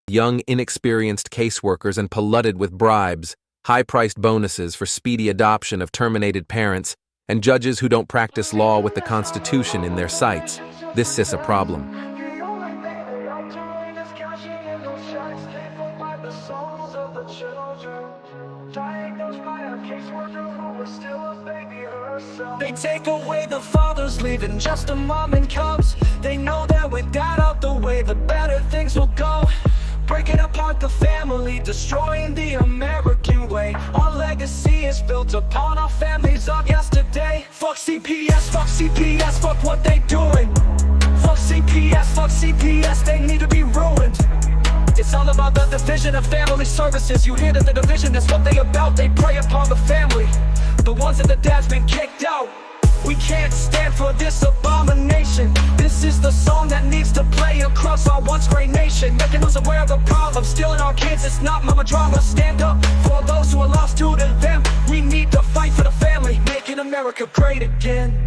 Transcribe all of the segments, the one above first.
young, inexperienced caseworkers and polluted with bribes, high-priced bonuses for speedy adoption of terminated parents, and judges who don't practice law with the Constitution in their sights. This is a problem. They take away the fathers, leaving just a mom and cubs. They know that with that out the way, the better things will go. Breaking apart the family, destroying the American way. Our legacy is built upon our families of yesterday. Fuck CPS, fuck what they doing. Fuck CPS, they need to be ruined. It's all about the division of family services. You hear that the division is what they about. They prey upon the family, the ones that the dad's been kicked out. We can't stand for this abomination. This is the song that needs to play across our once great nation, making us aware of the problem. Stealing our kids, it's not mama drama. Stand up for those who are lost to them. We need to fight for the family, making America great again.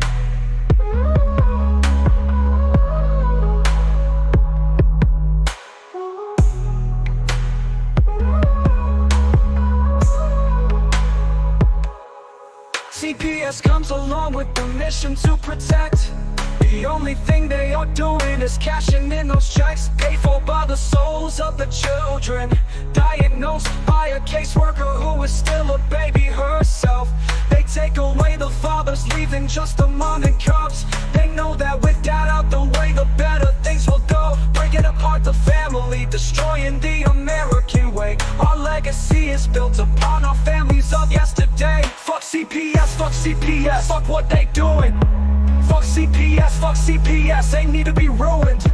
CPS comes along with the mission to protect. The only thing they are doing is cashing in those checks, paid for by the souls of the children, diagnosed by a caseworker who is still a baby herself. They take away the fathers, leaving just a mom and cubs. They know that with that out the way, the better things will go. Breaking apart the family, destroying the American way. Our legacy is built upon our families of yesterday. Fuck CPS, fuck what they doing. Fuck CPS, they need to be ruined.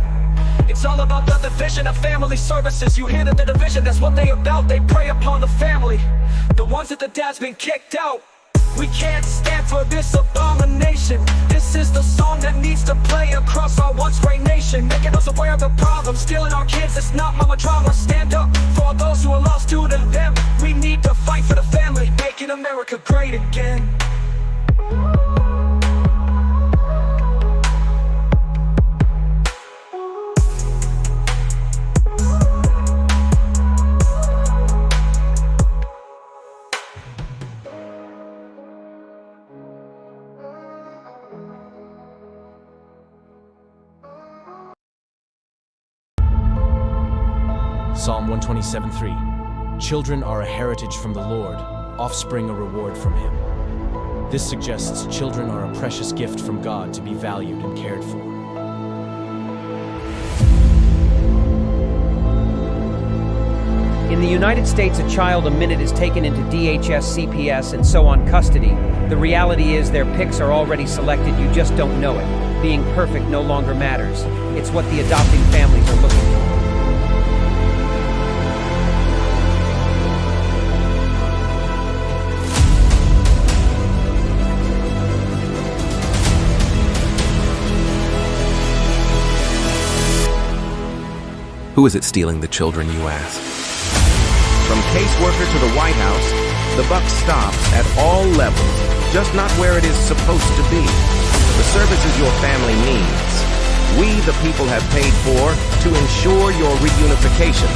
It's all about the division of family services. You hear that the division, that's what they about. They prey upon the family, the ones that the dad's been kicked out. We can't stand for this abomination. This is the song that needs to play across our once great nation, making us aware of the problem. Stealing our kids, it's not mama drama. Stand up for those who are lost to them. We need to fight for the family, making America great again. Psalm 127:3. Children are a heritage from the Lord, offspring a reward from Him. This suggests children are a precious gift from God to be valued and cared for. In the United States, a child a minute is taken into DHS, CPS, and so on custody. The reality is their picks are already selected, you just don't know it. Being perfect no longer matters. It's what the adopting families are looking for. Who is it stealing the children, you ask? From caseworker to the White House, the buck stops at all levels, just not where it is supposed to be. The services your family needs, we the people have paid for to ensure your reunification.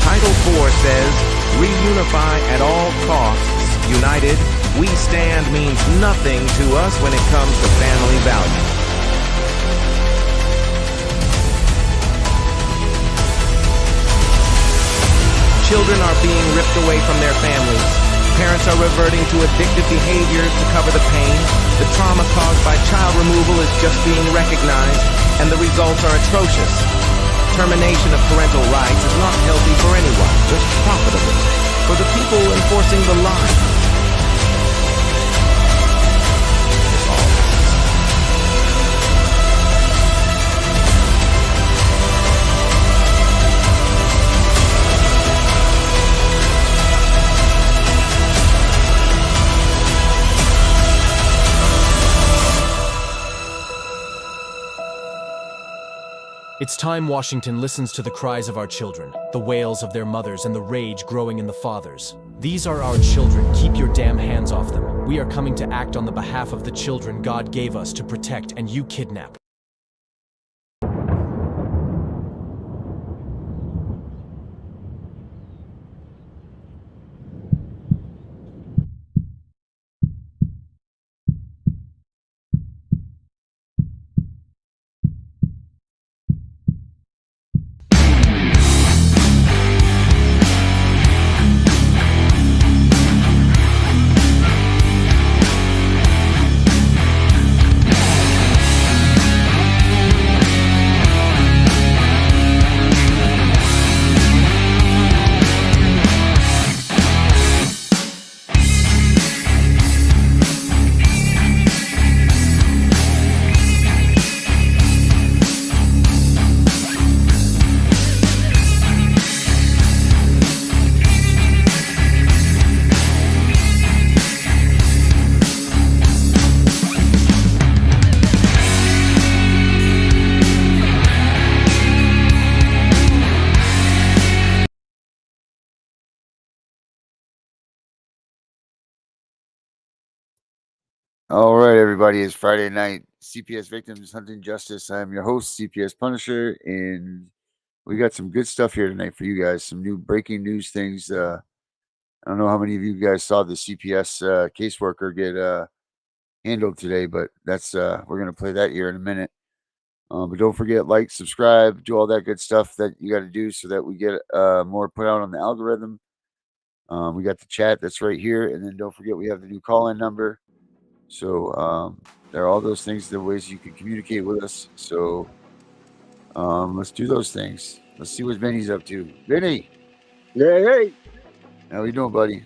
Title IV says, reunify at all costs. United, we stand means nothing to us when it comes to family values. Children are being ripped away from their families. Parents are reverting to addictive behaviors to cover the pain. The trauma caused by child removal is just being recognized, and the results are atrocious. Termination of parental rights is not healthy for anyone, just profitable for the people enforcing the line. It's time Washington listens to the cries of our children, the wails of their mothers, and the rage growing in the fathers. These are our children. Keep your damn hands off them. We are coming to act on the behalf of the children God gave us to protect, and you kidnap. All right, everybody. It's Friday night. CPS Victims Hunting Justice. I'm your host, CPS Punisher, and we got some good stuff here tonight for you guys. Some new breaking news things. I don't know how many of you guys saw the CPS caseworker get handled today, but that's we're gonna play that here in a minute. But don't forget, like, subscribe, do all that good stuff that you got to do so that we get more put out on the algorithm. We got the chat that's right here, and then don't forget we have the new call-in number. So there are all those things, the ways you can communicate with us. So let's do those things. Let's see what Vinny's up to. Vinny, Hey, how you doing, buddy?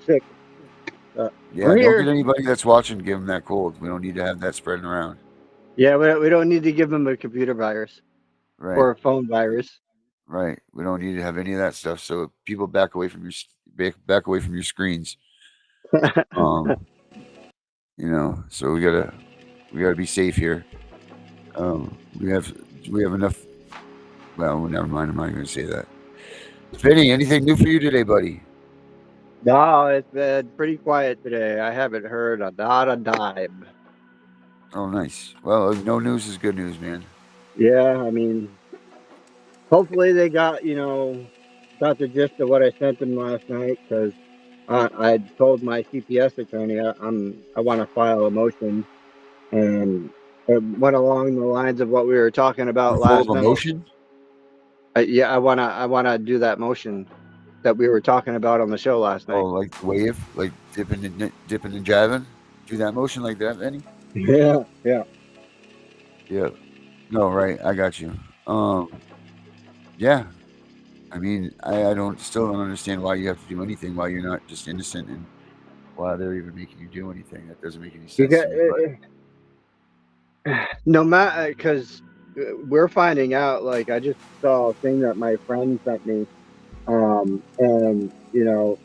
Sick. Yeah, I'm don't here. get anybody that's watching give them that cold. We don't need to have that spreading around. Yeah, we don't need to give them a computer virus Right, or a phone virus. right. We don't need to have any of that stuff. So people back away from back away from your screens. So we gotta be safe here. We have enough. Well, never mind. I'm not going to say that. Vinny, anything new for you today, buddy? No, it's been pretty quiet today. I haven't heard not a dime. Oh, nice. Well, no news is good news, man. Yeah, I mean, hopefully they got the gist of what I sent them last night, because I told my CPS attorney I want to file a motion, and it went along the lines of what we were talking about You're full last of night. emotion? Yeah, I wanna do that motion that we were talking about on the show last night. Oh, like the wave, like dipping and jiving? Do that motion like that, Vinny? Yeah. Yeah. No, right. I got you. Yeah. I mean, I still don't understand why you have to do anything while you're not just innocent, and why they're even making you do anything. That doesn't make any sense Because to me. no matter, because we're finding out. Like, I just saw a thing that my friend sent me, and to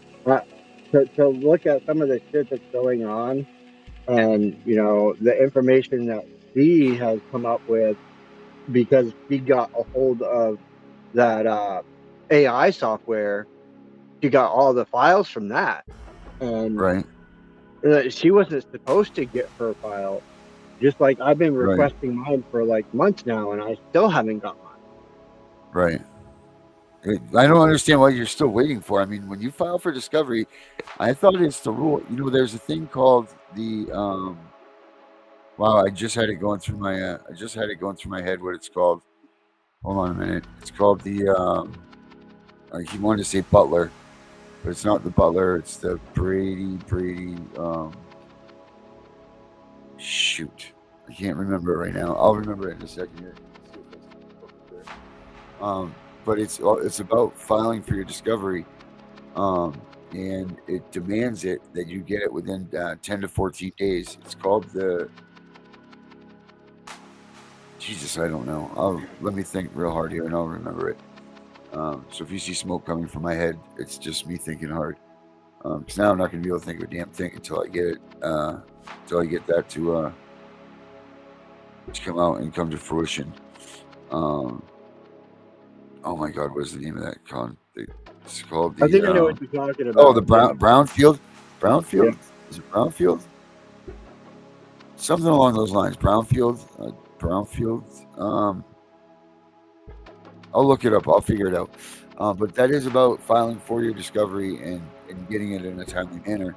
look at some of the shit that's going on, and the information that she has come up with, because she got a hold of that AI software. She got all the files from that, and Right. she wasn't supposed to get her file. Just like I've been Right. requesting mine for like months now, and I still haven't got mine. Right. I don't understand why you're still waiting for. I mean, when you file for discovery, I thought it's the rule. There's a thing called the wow, I just had it going through my head what it's called. Hold on a minute. It's called the he wanted to say butler, but it's not the butler, it's the Brady shoot. I can't remember it right now. I'll remember it in a second here. But it's about filing for your discovery, and it demands that you get it within 10 to 14 days. It's called the Jesus. I don't know. Let me think real hard here, and I'll remember it. So if you see smoke coming from my head, it's just me thinking hard. Because now I'm not going to be able to think of a damn thing until I get it. Until I get that to come out and come to fruition. Oh my God, what is the name of that con? It's called the. I think I know what you're talking about. Oh, the Brownfield. Brownfield? Yeah. Is it Brownfield? Something along those lines. Brownfield. I'll look it up. I'll figure it out. But that is about filing for your discovery and getting it in a timely manner.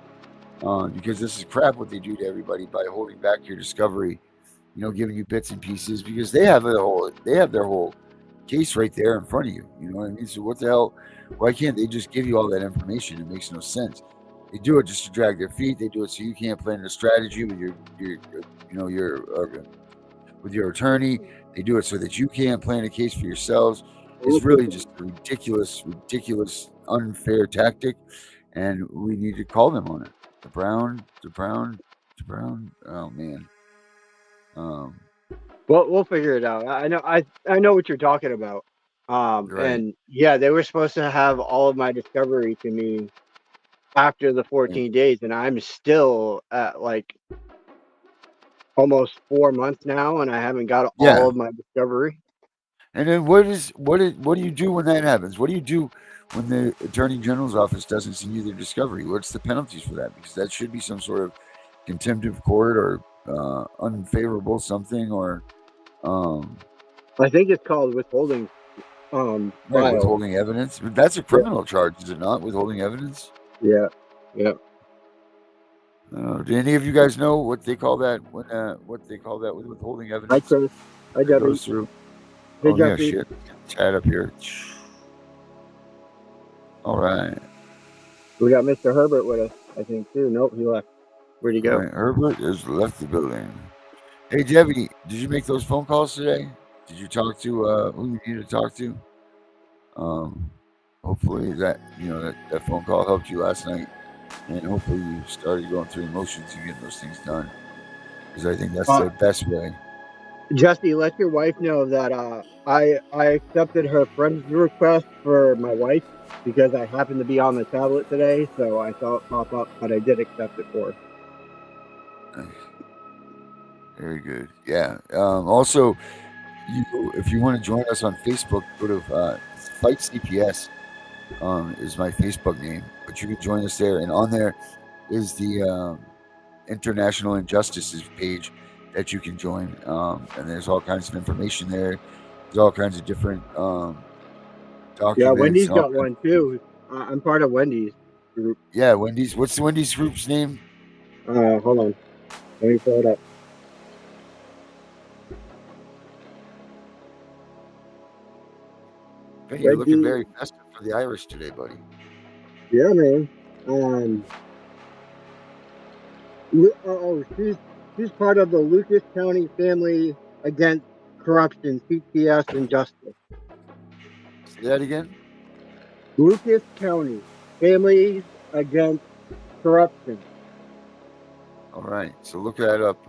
Because this is crap what they do to everybody by holding back your discovery. Giving you bits and pieces, because they have their whole case right there in front of you. You know what I mean? So what the hell? Why can't they just give you all that information? It makes no sense. They do it just to drag their feet. They do it so you can't plan a strategy with your attorney. They do it so that you can't plan a case for yourselves. It's really just a ridiculous, unfair tactic, and we need to call them on it. The Brown. Oh man. Well, we'll figure it out. I know what you're talking about. Right. And yeah, they were supposed to have all of my discovery to me after the 14 days, and I'm still at like almost 4 months now, and I haven't got all of my discovery. And then what do you do when that happens? What do you do when the Attorney General's office doesn't send you their discovery? What's the penalties for that? Because that should be some sort of contempt of court or unfavorable something, or I think it's called withholding right, trial. withholding evidence. That's a criminal charge, is it not? Withholding evidence. Yeah. Do any of you guys know what they call that when what they call that with withholding Hi, evidence? Chris. Hi, It Debbie. goes through. Hey, Oh yeah, Jesse. shit. Chat up here. All right. We got Mr. Herbert with us, I think, too. Nope, he left. Where'd he go? All right, Herbert has left the building. Hey Debbie, did you make those phone calls today? Did you talk to who you need to talk to? Hopefully that that phone call helped you last night, and hopefully you started going through emotions and getting those things done. Because I think that's the best way. Jesse, let your wife know that I accepted her friend's request for my wife because I happened to be on the tablet today, so I saw it pop up, but I did accept it for her. Very good. Yeah. Also, if you want to join us on Facebook, go to Fight CPS. Is my Facebook name, but you can join us there, and on there is the International Injustices page that you can join, and there's all kinds of information there. There's all kinds of different documents. Yeah, Wendy's got one too. I'm part of Wendy's group. Yeah, Wendy's. What's the Wendy's group's name? Hold on, let me pull it up. Ben, you're looking very festive for the Irish today, buddy. Yeah, man. She's part of the Lucas County Family Against Corruption, CPS and Justice. Say that again. Lucas County Families Against Corruption. All right, so look that up.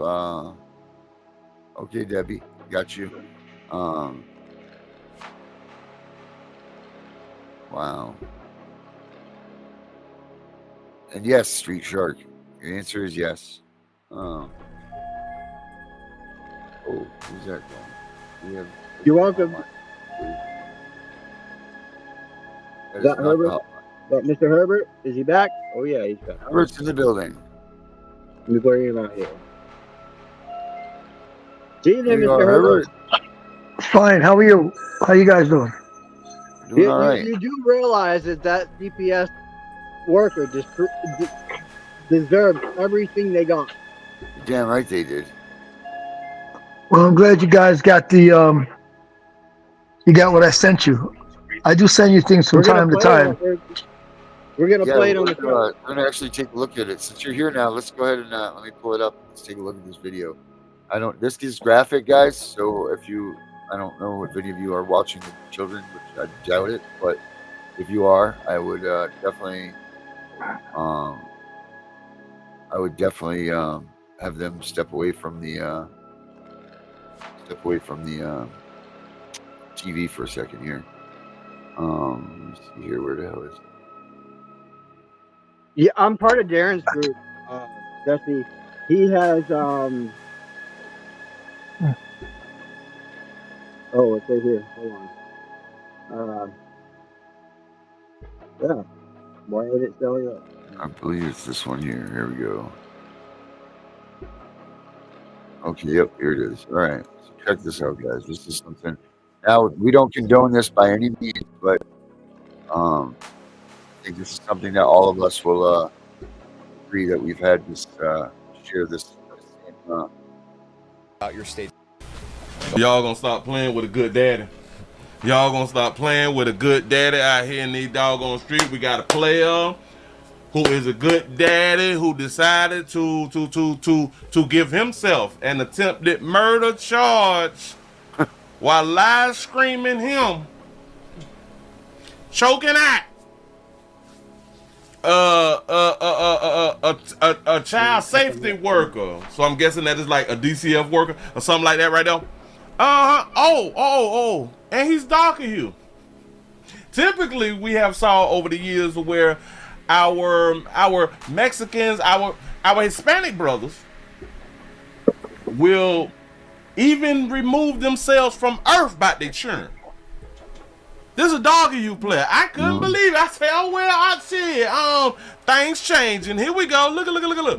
Okay, Debbie, got you. Wow. And yes, Street Shark. Your answer is yes. Oh, who's that going? You're welcome. Is that Herbert? That Mr. Herbert? Is he back? Oh yeah, he's back. Herbert's in the building. Let me bring him out here. See you there, Mr. Herbert. Fine. How are you? How you guys doing? Doing all right. You do realize that CPS worker deserves everything they got. Damn right they did. Well, I'm glad you guys got the you got what I sent you. I do send you things from time to time. We're gonna play it on the We're gonna actually take a look at it. Since you're here now, let's go ahead and let me pull it up. Let's take a look at this video. This is graphic, guys. So I don't know if any of you are watching with children, which I doubt it, but if you are, I would definitely have them step away from the TV for a second here. Let's see here, where the hell is it? Yeah, I'm part of Darren's group. Jesse, he has Oh, it's right here. Hold on. Yeah. Why ain't it showing up? I believe it's this one here. Here we go. Okay, yep, here it is. All right, so check this out, guys. This is something. Now, we don't condone this by any means, but I think this is something that all of us will agree that we've had this share this same Out your state. Y'all gonna stop playing with a good daddy. Y'all gonna stop playing with a good daddy out here in these doggone streets. We got a player who is a good daddy who decided to give himself an attempted murder charge while live screaming him, choking out a child safety worker. So I'm guessing that is like a DCF worker or something like that right there. Oh, and he's darker hue. Typically, we have saw over the years where our Mexicans, our Hispanic brothers will even remove themselves from earth by their children. This is a doggy you player. I couldn't believe it. I said, oh, well, I see. Things changing. Here we go. Look.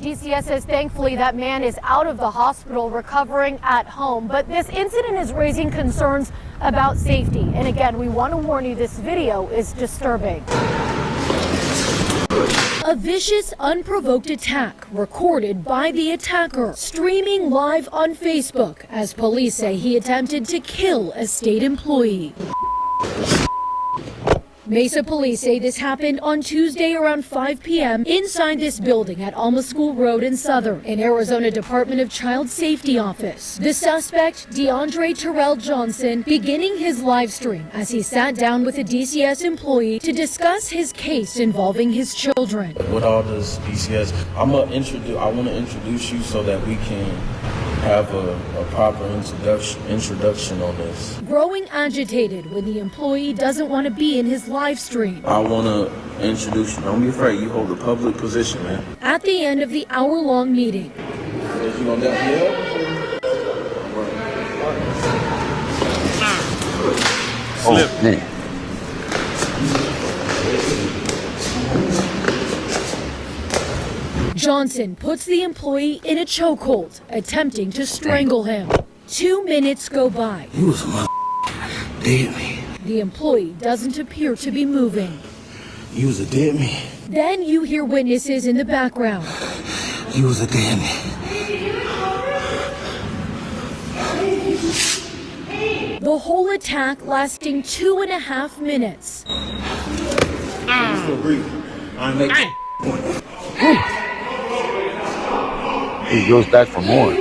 DCS says thankfully that man is out of the hospital recovering at home. But this incident is raising concerns about safety. And again, we want to warn you, this video is disturbing. A vicious, unprovoked attack recorded by the attacker, streaming live on Facebook as police say he attempted to kill a state employee. Mesa police say this happened on Tuesday around 5 p.m. inside this building at Alma School Road in Southern, an Arizona Department of Child Safety office. The suspect, DeAndre Terrell Johnson, beginning his live stream as he sat down with a DCS employee to discuss his case involving his children. With all this DCS, I want to introduce you so that we can have a proper introduction on this. Growing agitated when the employee doesn't want to be in his live stream. I want to introduce you. Don't be afraid. You hold a public position, man. At the end of the hour-long meeting, You gonna let me up? Slip. Oh, man. Johnson puts the employee in a chokehold, attempting to strangle him. 2 minutes go by. You was a dead man. The employee doesn't appear to be moving. You was a dead man. Then you hear witnesses in the background. You was a dead man. The whole attack lasting 2.5 minutes. He goes back for more.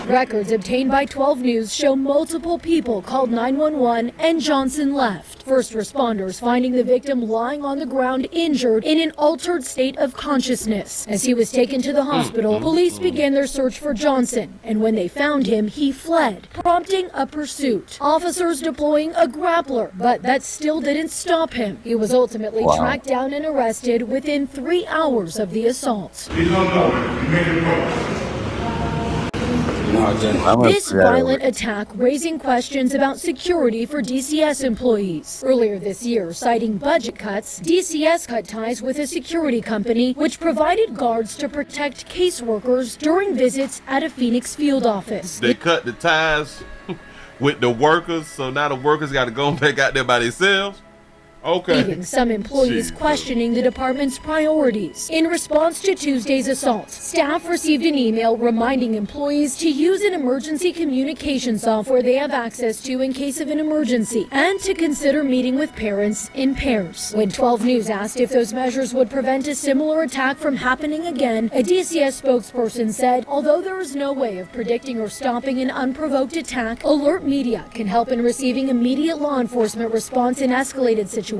Records obtained by 12 News show multiple people called 911 and Johnson left. First responders finding the victim lying on the ground injured in an altered state of consciousness. As he was taken to the hospital, police began their search for Johnson, and when they found him, he fled, prompting a pursuit. Officers deploying a grappler, but that still didn't stop him. He was ultimately tracked down and arrested within 3 hours of the assault. This violent attack raising questions about security for DCS employees. Earlier this year, citing budget cuts, DCS cut ties with a security company which provided guards to protect caseworkers during visits at a Phoenix field office. They cut the ties with the workers, so now the workers got to go back out there by themselves. Okay. Leaving some employees questioning the department's priorities. In response to Tuesday's assault, staff received an email reminding employees to use an emergency communication software they have access to in case of an emergency, and to consider meeting with parents in pairs. When 12 News asked if those measures would prevent a similar attack from happening again, a DCS spokesperson said, although there is no way of predicting or stopping an unprovoked attack, Alert Media can help in receiving immediate law enforcement response in escalated situations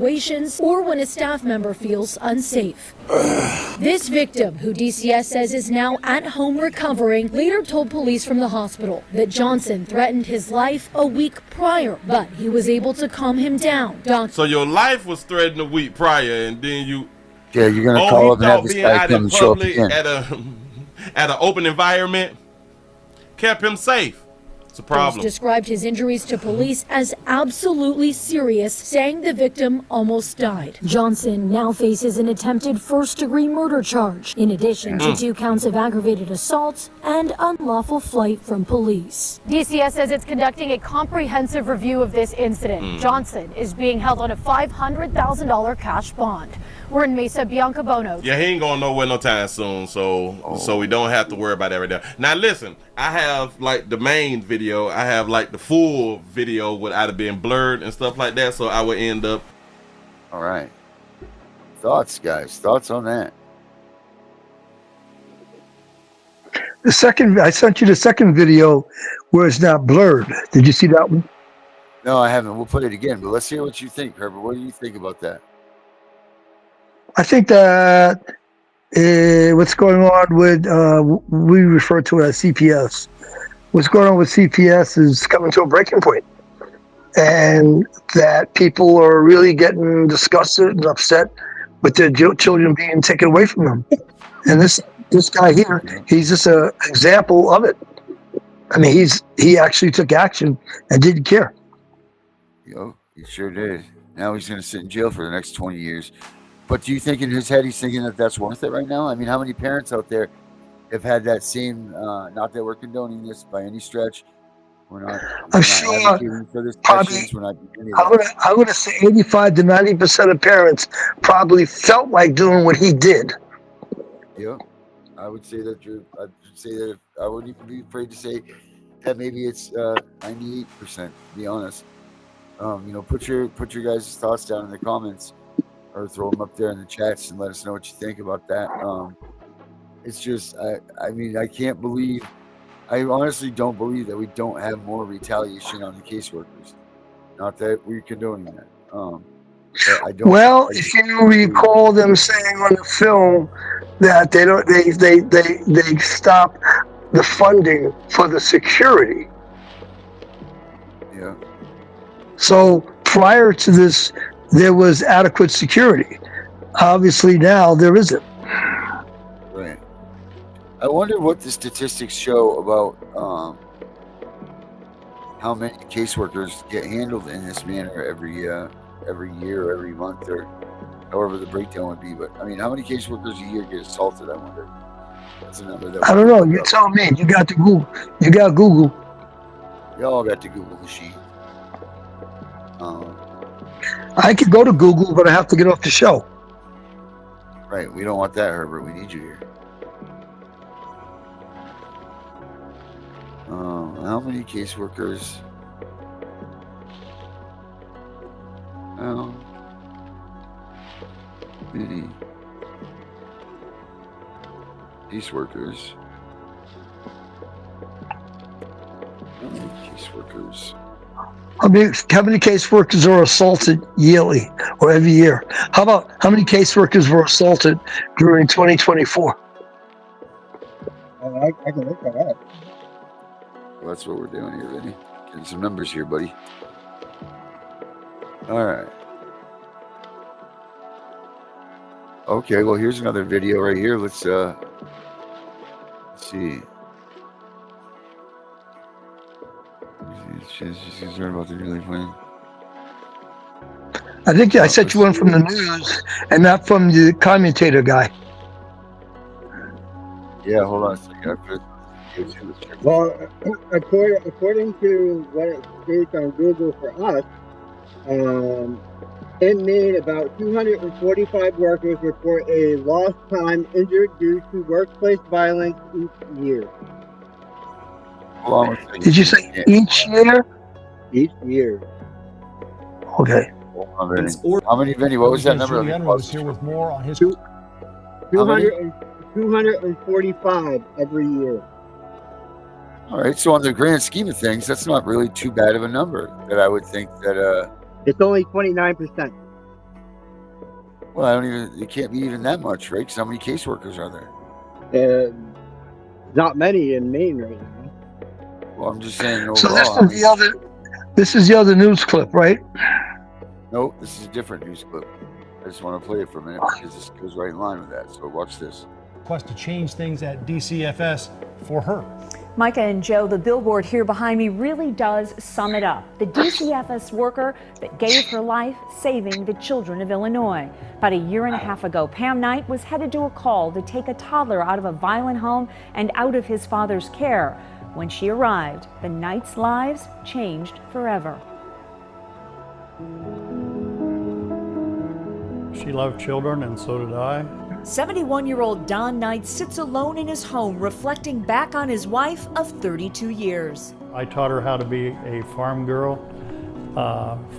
or when a staff member feels unsafe. This victim, who DCS says is now at home recovering, later told police from the hospital that Johnson threatened his life a week prior, but he was able to calm him down. So your life was threatened a week prior, and then you... Yeah, you're going to call up and have this guy come and show up again. At an open environment kept him safe. It's a problem. Police described his injuries to police as absolutely serious, saying the victim almost died. Johnson now faces an attempted first-degree murder charge, in addition to 2 counts of aggravated assault and unlawful flight from police. DCS says it's conducting a comprehensive review of this incident. Johnson is being held on a $500,000 cash bond. We're in Mesa. Bianca Bono. Yeah, he ain't going nowhere no time soon, so we don't have to worry about that right now. Now listen, I have like the main video, I have like the full video without it being blurred and stuff like that, so I would end up. All right. Thoughts, guys? Thoughts on that? The second, I sent you the second video where it's not blurred. Did you see that one? No, I haven't. We'll put it again, but let's hear what you think, Herbert. What do you think about that? I think that what's going on with, we refer to it as CPS. What's going on with CPS is coming to a breaking point. And that people are really getting disgusted and upset with their children being taken away from them. And this guy here, he's just an example of it. I mean, he actually took action and didn't care. Yo, he sure did. Now he's going to sit in jail for the next 20 years. But do you think in his head he's thinking that that's worth it right now? I mean, how many parents out there have had that same, not that we're condoning this by any stretch. We're I'm not sure advocating for this probably, sessions. We're not doing any of that. I'm gonna say 85 to 90% of parents probably felt like doing what he did. Yeah, I would say that I wouldn't even be afraid to say that maybe it's 98%. To be honest, put your guys' thoughts down in the comments or throw them up there in the chats and let us know what you think about that. It's just I mean I can't believe. I honestly don't believe that we don't have more retaliation on the caseworkers. Not that we're condoning that. But I don't. Well, if you recall them saying on the film that they stop the funding for the security. Yeah. So prior to this, there was adequate security. Obviously now there isn't. Right. I wonder what the statistics show about how many caseworkers get handled in this manner every year, or every month, or however the breakdown would be. But I mean, how many caseworkers a year get assaulted? I wonder. That's a number that I don't know. You tell me. You got to Google. You got Google. Y'all got the Google machine. I could go to Google, but I have to get off the show. Right. We don't want that, Herbert. We need you here. How many caseworkers? How many caseworkers? How many caseworkers? How many caseworkers are assaulted yearly or every year? How about how many caseworkers were assaulted during 2024? I can look that up. Well, that's what we're doing here, Vinny. Getting some numbers here, buddy. All right. Okay, well, here's another video right here. Let's see. She's concerned about the newly planned. I think I sent you one from the news and not from the commentator guy. Yeah, hold on a second. Well, according to what it states on Google for us, in Maine, about 245 workers report a lost time injured due to workplace violence each year. Hold on a second. Did you say each year? Each year. Okay. Hold on, Vinny. How many, Vinny? What was that number? Giuliano was here with more on his. 245 every year. All right, so on the grand scheme of things, that's not really too bad of a number. That I would think that. It's only 29%. Well, it can't be even that much, right? Because how many caseworkers are there? Not many in Maine right now. Well, I'm just saying overall. So this is the other news clip, right? No, this is a different news clip. I just want to play it for a minute because this goes right in line with that. So watch this. Request to change things at DCFS for her. Micah and Joe, the billboard here behind me really does sum it up. The DCFS worker that gave her life saving the children of Illinois. About a year and a half ago, Pam Knight was headed to a call to take a toddler out of a violent home and out of his father's care. When she arrived, the Knights' lives changed forever. She loved children, and so did I. 71-year-old Don Knight sits alone in his home, reflecting back on his wife of 32 years. I taught her how to be a farm girl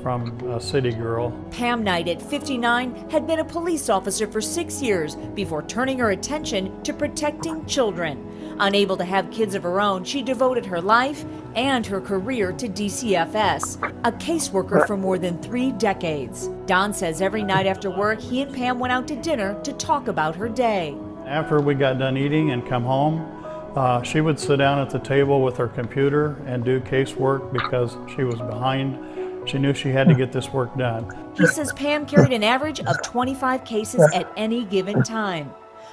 from a city girl. Pam Knight, at 59, had been a police officer for 6 years before turning her attention to protecting children. Unable to have kids of her own, she devoted her life and her career to DCFS, a caseworker for more than 3 decades. Don says every night after work, he and Pam went out to dinner to talk about her day. After we got done eating and come home, she would sit down at the table with her computer and do casework because she was behind. She knew she had to get this work done. He says Pam carried an average of 25 cases at any given time.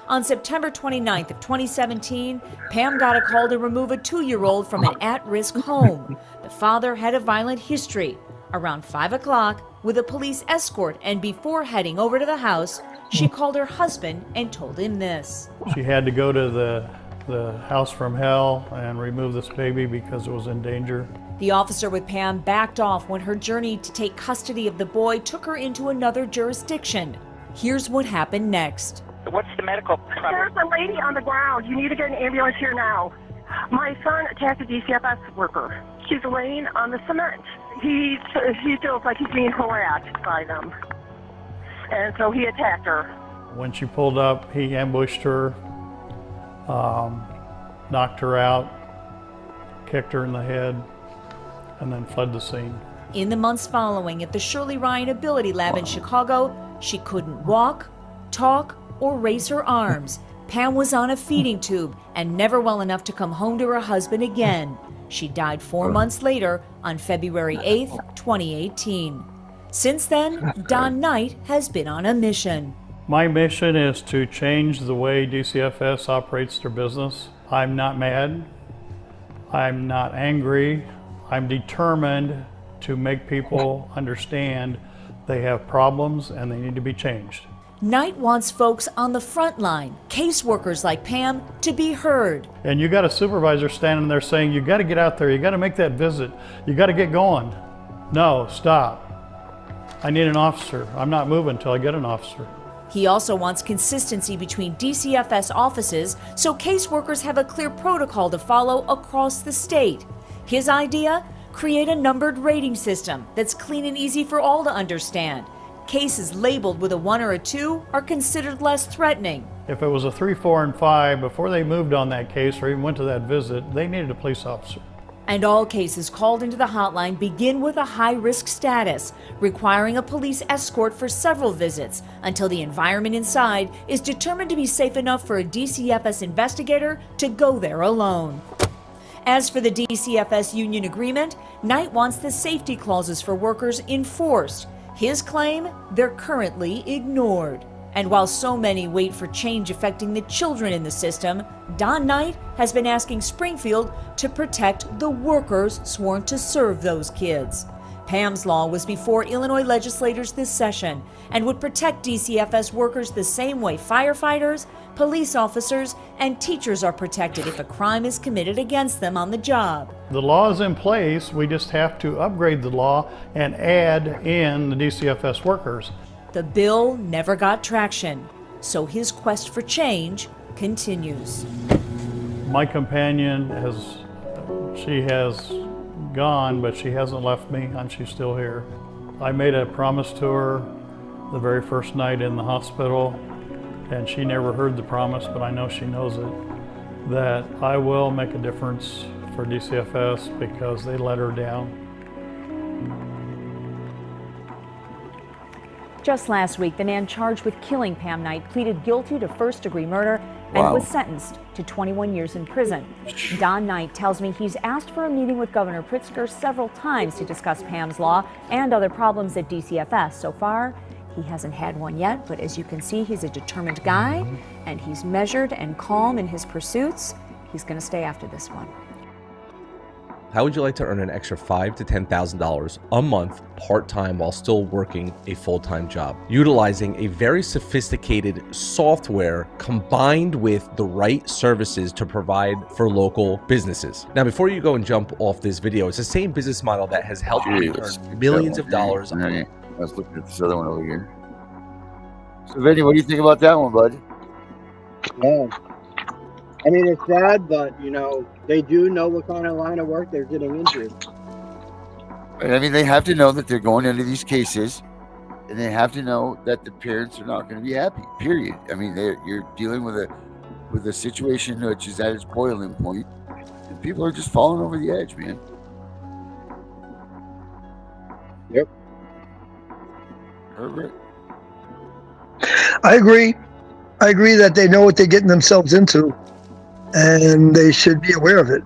On September 29th of 2017, Pam got a call to remove a 2-year-old from an at-risk home. The father had a violent history. Around 5 o'clock, with a police escort and before heading over to the house, she called her husband and told him this. She had to go to the house from hell and remove this baby because it was in danger. The officer with Pam backed off when her journey to take custody of the boy took her into another jurisdiction. Here's what happened next. What's the medical problem? There's a lady on the ground. You need to get an ambulance here now. My son attacked a DCFS worker. She's laying on the cement. He feels like he's being harassed by them. And so he attacked her. When she pulled up, he ambushed her, knocked her out, kicked her in the head, and then fled the scene. In the months following, at the Shirley Ryan Ability Lab in Chicago, she couldn't walk, talk, or raise her arms. Pam was on a feeding tube and never well enough to come home to her husband again. She died 4 months later on February 8th, 2018. Since then, Don Knight has been on a mission. My mission is to change the way DCFS operates their business. I'm not mad. I'm not angry. I'm determined to make people understand they have problems and they need to be changed. Knight wants folks on the front line, caseworkers like Pam, to be heard. And you got a supervisor standing there saying, you got to get out there, you got to make that visit, you got to get going. No, stop. I need an officer. I'm not moving until I get an officer. He also wants consistency between DCFS offices so caseworkers have a clear protocol to follow across the state. His idea? Create a numbered rating system that's clean and easy for all to understand. Cases labeled with a 1 or a 2 are considered less threatening. If it was a 3, 4, and 5, before they moved on that case or even went to that visit, they needed a police officer. And all cases called into the hotline begin with a high-risk status, requiring a police escort for several visits until the environment inside is determined to be safe enough for a DCFS investigator to go there alone. As for the DCFS union agreement, Knight wants the safety clauses for workers enforced. His claim, they're currently ignored. And while so many wait for change affecting the children in the system, Don Knight has been asking Springfield to protect the workers sworn to serve those kids. Pam's law was before Illinois legislators this session and would protect DCFS workers the same way firefighters, police officers, and teachers are protected if a crime is committed against them on the job. The law is in place, we just have to upgrade the law and add in the DCFS workers. The bill never got traction, so his quest for change continues. My companion she has gone, but she hasn't left me and she's still here. I made a promise to her the very first night in the hospital, and she never heard the promise, but I know she knows it, that I will make a difference for DCFS because they let her down. Just last week, the man charged with killing Pam Knight pleaded guilty to first-degree murder and was sentenced to 21 years in prison. Don Knight tells me he's asked for a meeting with Governor Pritzker several times to discuss Pam's law and other problems at DCFS. So far, he hasn't had one yet, but as you can see, he's a determined guy, and he's measured and calm in his pursuits. He's going to stay after this one. How would you like to earn an extra $5,000 to $10,000 a month part-time while still working a full-time job? Utilizing a very sophisticated software combined with the right services to provide for local businesses. Now, before you go and jump off this video, it's the same business model that has helped me earn millions of dollars. I was looking at this other one over here. So, Vinny, what do you think about that one, bud? Yeah. I mean, it's sad, but, you know, they do know what kind of line of work they're getting into. I mean, they have to know that they're going into these cases, and they have to know that the parents are not going to be happy, period. I mean, you're dealing with a situation which is at its boiling point, and people are just falling over the edge, man. Yep. Herbert? I agree. I agree that they know what they're getting themselves into, and they should be aware of it.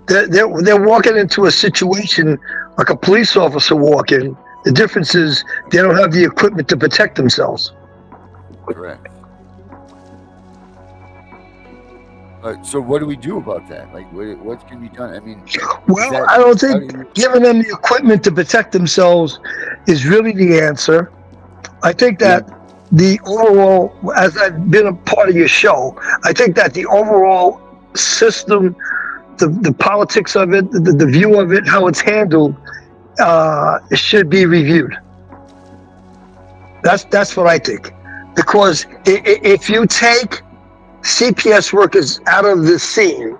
They're walking into a situation like a police officer walking. The difference is they don't have the equipment to protect themselves. Correct. So what do we do about that? Like, what can be done? I mean, well, I don't think giving them the equipment to protect themselves is really the answer. I think that the overall, as I've been a part of your show, I think that the overall system, the politics of it, the view of it, how it's handled, should be reviewed. That's what I think. Because if you take CPS workers out of the scene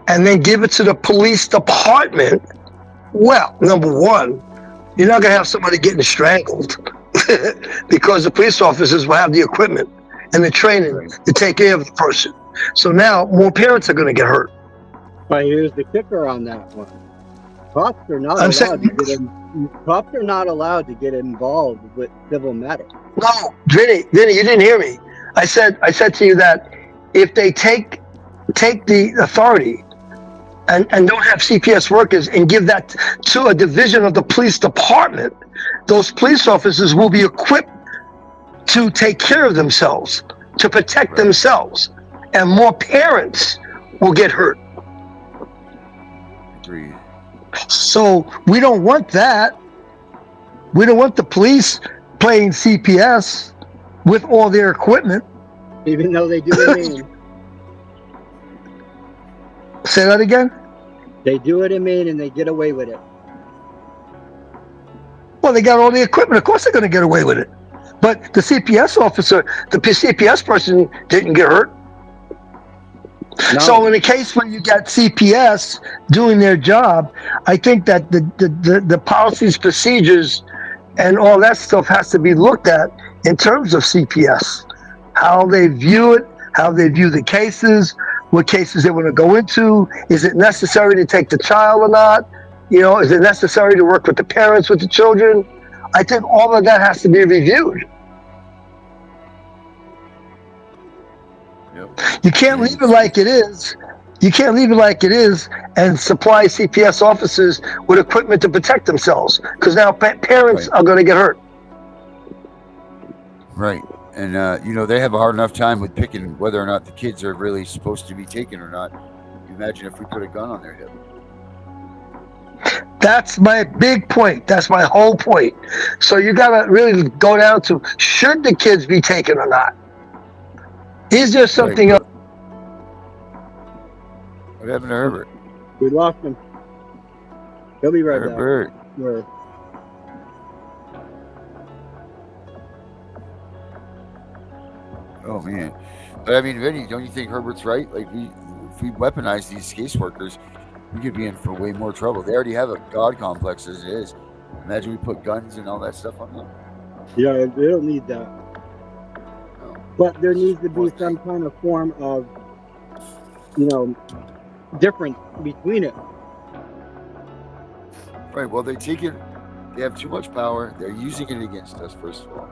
and then give it to the police department, well, number one, you're not going to have somebody getting strangled because the police officers will have the equipment and the training to take care of the person. So now more parents are going to get hurt. But here's the kicker on that one. Cops are not allowed to get cops are not allowed to get involved with civil matters. No, Vinny, you didn't hear me. I said to you that if they take the authority and don't have CPS workers and give that to a division of the police department, those police officers will be equipped to take care of themselves, to protect themselves, and more parents will get hurt. Agreed. So we don't want that. We don't want the police playing CPS with all their equipment. Even though they do it in Maine. Say that again? They do it in Maine and they get away with it. Well, they got all the equipment. Of course they're going to get away with it. But the CPS officer, the CPS person didn't get hurt. No. So in a case where you got CPS doing their job, I think that the policies, procedures, and all that stuff has to be looked at in terms of CPS. How they view it, how they view the cases, what cases they want to go into. Is it necessary to take the child or not? You know, is it necessary to work with the parents, with the children? I think all of that has to be reviewed. You can't leave it like it is. You can't leave it like it is and supply CPS officers with equipment to protect themselves, because now parents are going to get hurt. Right. And, you know, they have a hard enough time with picking whether or not the kids are really supposed to be taken or not. Imagine if we put a gun on their hip. That's my big point. That's my whole point. So you got to really go down to, should the kids be taken or not? Is there something else? What happened to Herbert? We lost him. He'll be right Herbert. back. Herbert. Oh man. But I mean, Vinny, don't you think Herbert's right? Like, if we weaponize these caseworkers, we could be in for way more trouble. They already have a God complex as it is. Imagine we put guns and all that stuff on them. Yeah, they don't need that. But there needs to be some kind of form of, you know, difference between it. Right. Well, they take it. They have too much power. They're using it against us. First of all,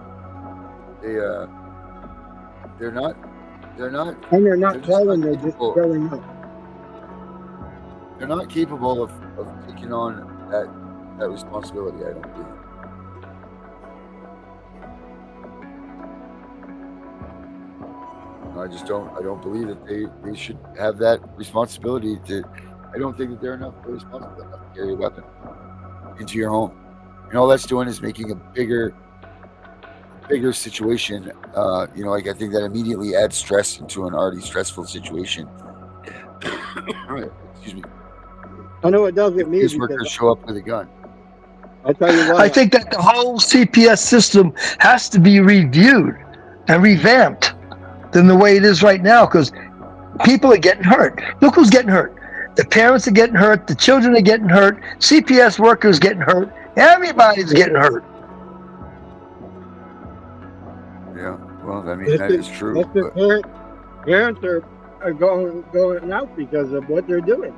they're not. And they're not telling. They're just showing up. They're not capable of taking on that responsibility. I don't believe. I don't believe that they should have that responsibility I don't think that they're responsible enough to carry a weapon into your home. And all that's doing is making a bigger situation. You know, like, I think that immediately adds stress into an already stressful situation. Excuse me. I know it doesn't mean these workers show up with a gun. I tell you what. I think that the whole CPS system has to be reviewed and revamped than the way it is right now, because people are getting hurt. Look who's getting hurt. The parents are getting hurt. The children are getting hurt. CPS workers getting hurt. Everybody's getting hurt. Yeah, well, I mean, that is true. Parents are going out because of what they're doing.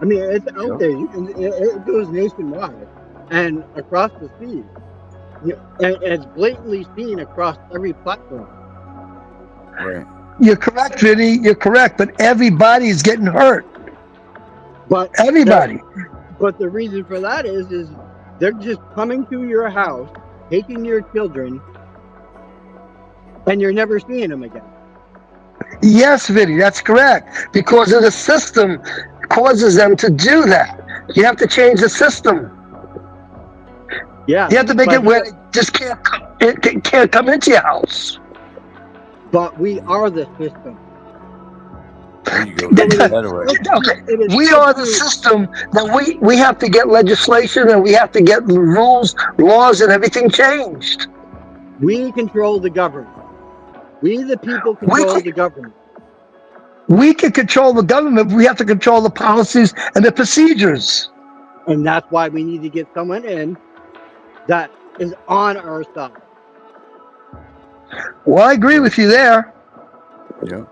I mean, it's out there. It goes nationwide and across the seas. And it's blatantly seen across every platform. Right. You're correct, Vinny. You're correct, but everybody's getting hurt. But everybody. But the reason for that is they're just coming to your house, taking your children, and you're never seeing them again. Yes, Vinny, that's correct. Because of the system causes them to do that. You have to change the system. Yeah. You have to make it but where it just can't come into your house. But we are the system. There you go. Okay. We are the system that we have to get legislation and we have to get rules, laws, and everything changed. We control the government. We, the people, control the government. We can control the government, but we have to control the policies and the procedures. And that's why we need to get someone in that is on our side. Well, I agree with you there. Yeah.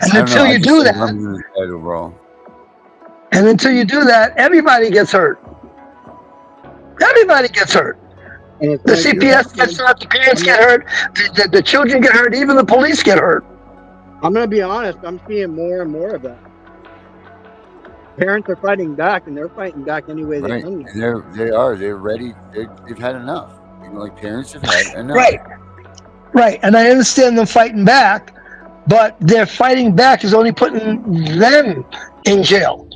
And until you do that, and until you do that, everybody gets hurt. Everybody gets hurt. The CPS gets hurt, the parents get hurt, the children get hurt, even the police get hurt. I'm going to be honest, I'm seeing more and more of that. Parents are fighting back, and they're fighting back any way they can. And they're ready. They've had enough. You know, like parents have had enough. Right. And I understand them fighting back, but their fighting back is only putting them in jail.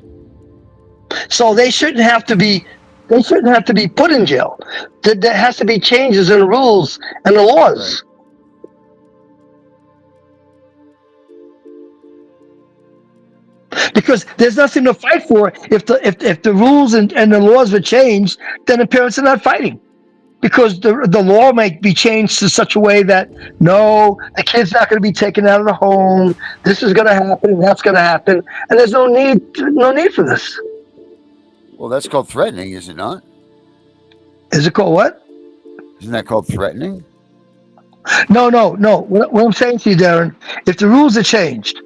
So they shouldn't have to be put in jail. There has to be changes in the rules and the laws. Because there's nothing to fight for. If the rules and the laws were changed, then the parents are not fighting. Because the law might be changed to such a way that no, the kid's not going to be taken out of the home. This is going to happen, and that's going to happen, and there's no need for this. Well, that's called threatening, is it not? Is it called what? Isn't that called threatening? No. What I'm saying to you, Darren, if the rules are changed,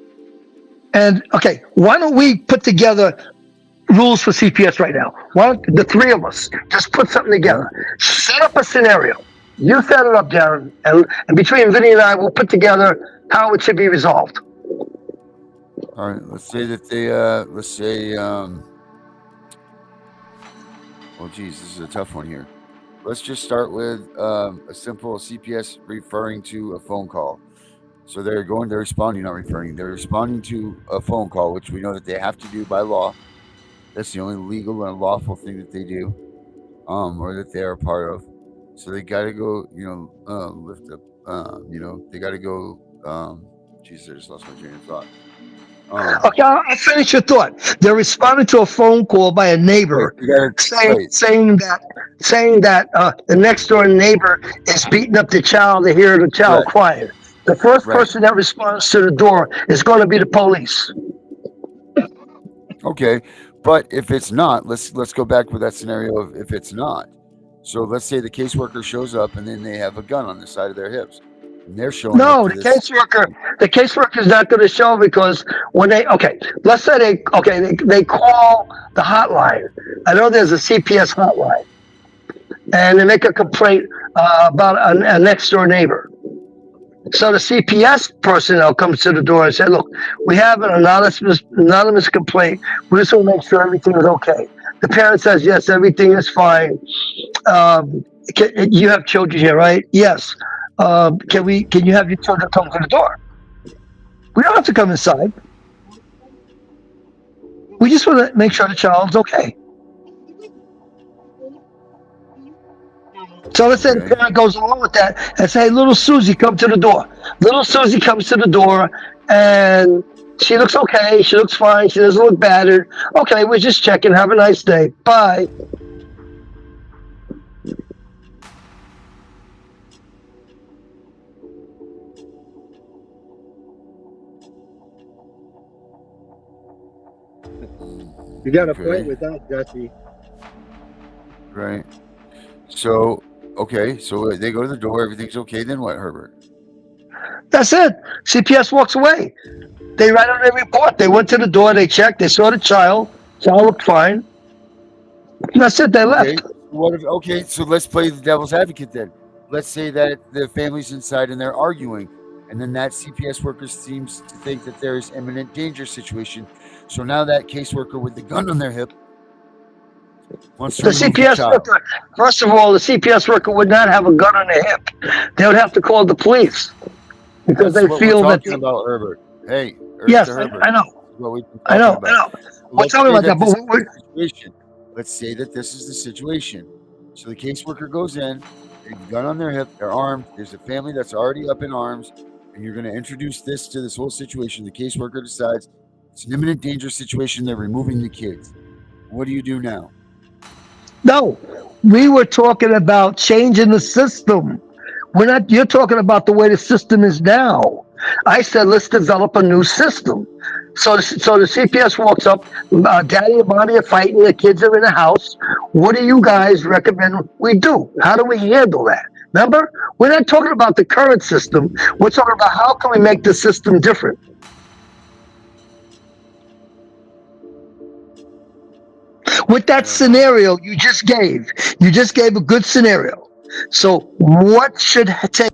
and okay, why don't we put together rules for CPS right now? Why don't the three of us just put something together? Set up a scenario. You set it up, Darren, and between Vinny and I, we'll put together how it should be resolved. All right, let's say that well, geez, this is a tough one here. Let's just start with a simple CPS referring to a phone call. So they're responding, not referring. They're responding to a phone call, which we know that they have to do by law. That's the only legal and lawful thing that they do, or that they are a part of. So they got to go, lift up, they got to go. Jesus, I just lost my train of thought. Okay, I'll finish your thought. They're responding to a phone call by a neighbor saying that the next door neighbor is beating up the child. They hear the child crying. The first person that responds to the door is going to be the police. Okay, but if it's not, let's go back with that scenario of if it's not. So let's say the caseworker shows up and then they have a gun on the side of their hips. And they're showing no, the caseworker is not going to show because when let's say they call the hotline. I know there's a CPS hotline, and they make a complaint about a next door neighbor. So the CPS personnel comes to the door and say, "Look, we have an anonymous complaint. We just want to make sure everything is okay." The parent says, "Yes, everything is fine. You have children here, right?" "Yes." Can you have your children come to the door? We don't have to come inside. We just want to make sure the child's okay. So let's say the parent goes along with that and say, "Hey, little Susie, come to the door." Little Susie comes to the door and she looks okay. She looks fine. She doesn't look battered. "Okay, we're just checking. Have a nice day. Bye." You got a point with that, Jesse. Right. So, so they go to the door, everything's okay, then what, Herbert? That's it. CPS walks away. They write on their report. They went to the door, they checked, they saw the child looked fine. And that's it, they left. So let's play the devil's advocate then. Let's say that the family's inside and they're arguing, and then that CPS worker seems to think that there's imminent danger situation. So now that caseworker with the gun on their hip wants to the CPS worker, first of all, the CPS worker would not have a gun on their hip. They would have to call the police. because That's they what feel we're that talking about, Herbert. Hey, yes, Mr. Herbert. I know, This is what we've been I talking know, I about. know. We're Let's talking say about that, that but this is the situation. Let's say that this is the situation. So the caseworker goes in, they've a gun on their hip, they're armed. There's a family that's already up in arms, and you're going to introduce this to this whole situation. The caseworker decides it's an imminent danger situation. They're removing the kids. What do you do now? no, we were talking about changing the system. We're not. You're talking about the way the system is now. I said let's develop a new system. So the CPS walks up. Daddy and mommy are fighting. The kids are in the house. What do you guys recommend we do? How do we handle that? Remember, we're not talking about the current system. We're talking about how can we make the system different. With that scenario you just gave a good scenario. So what should take?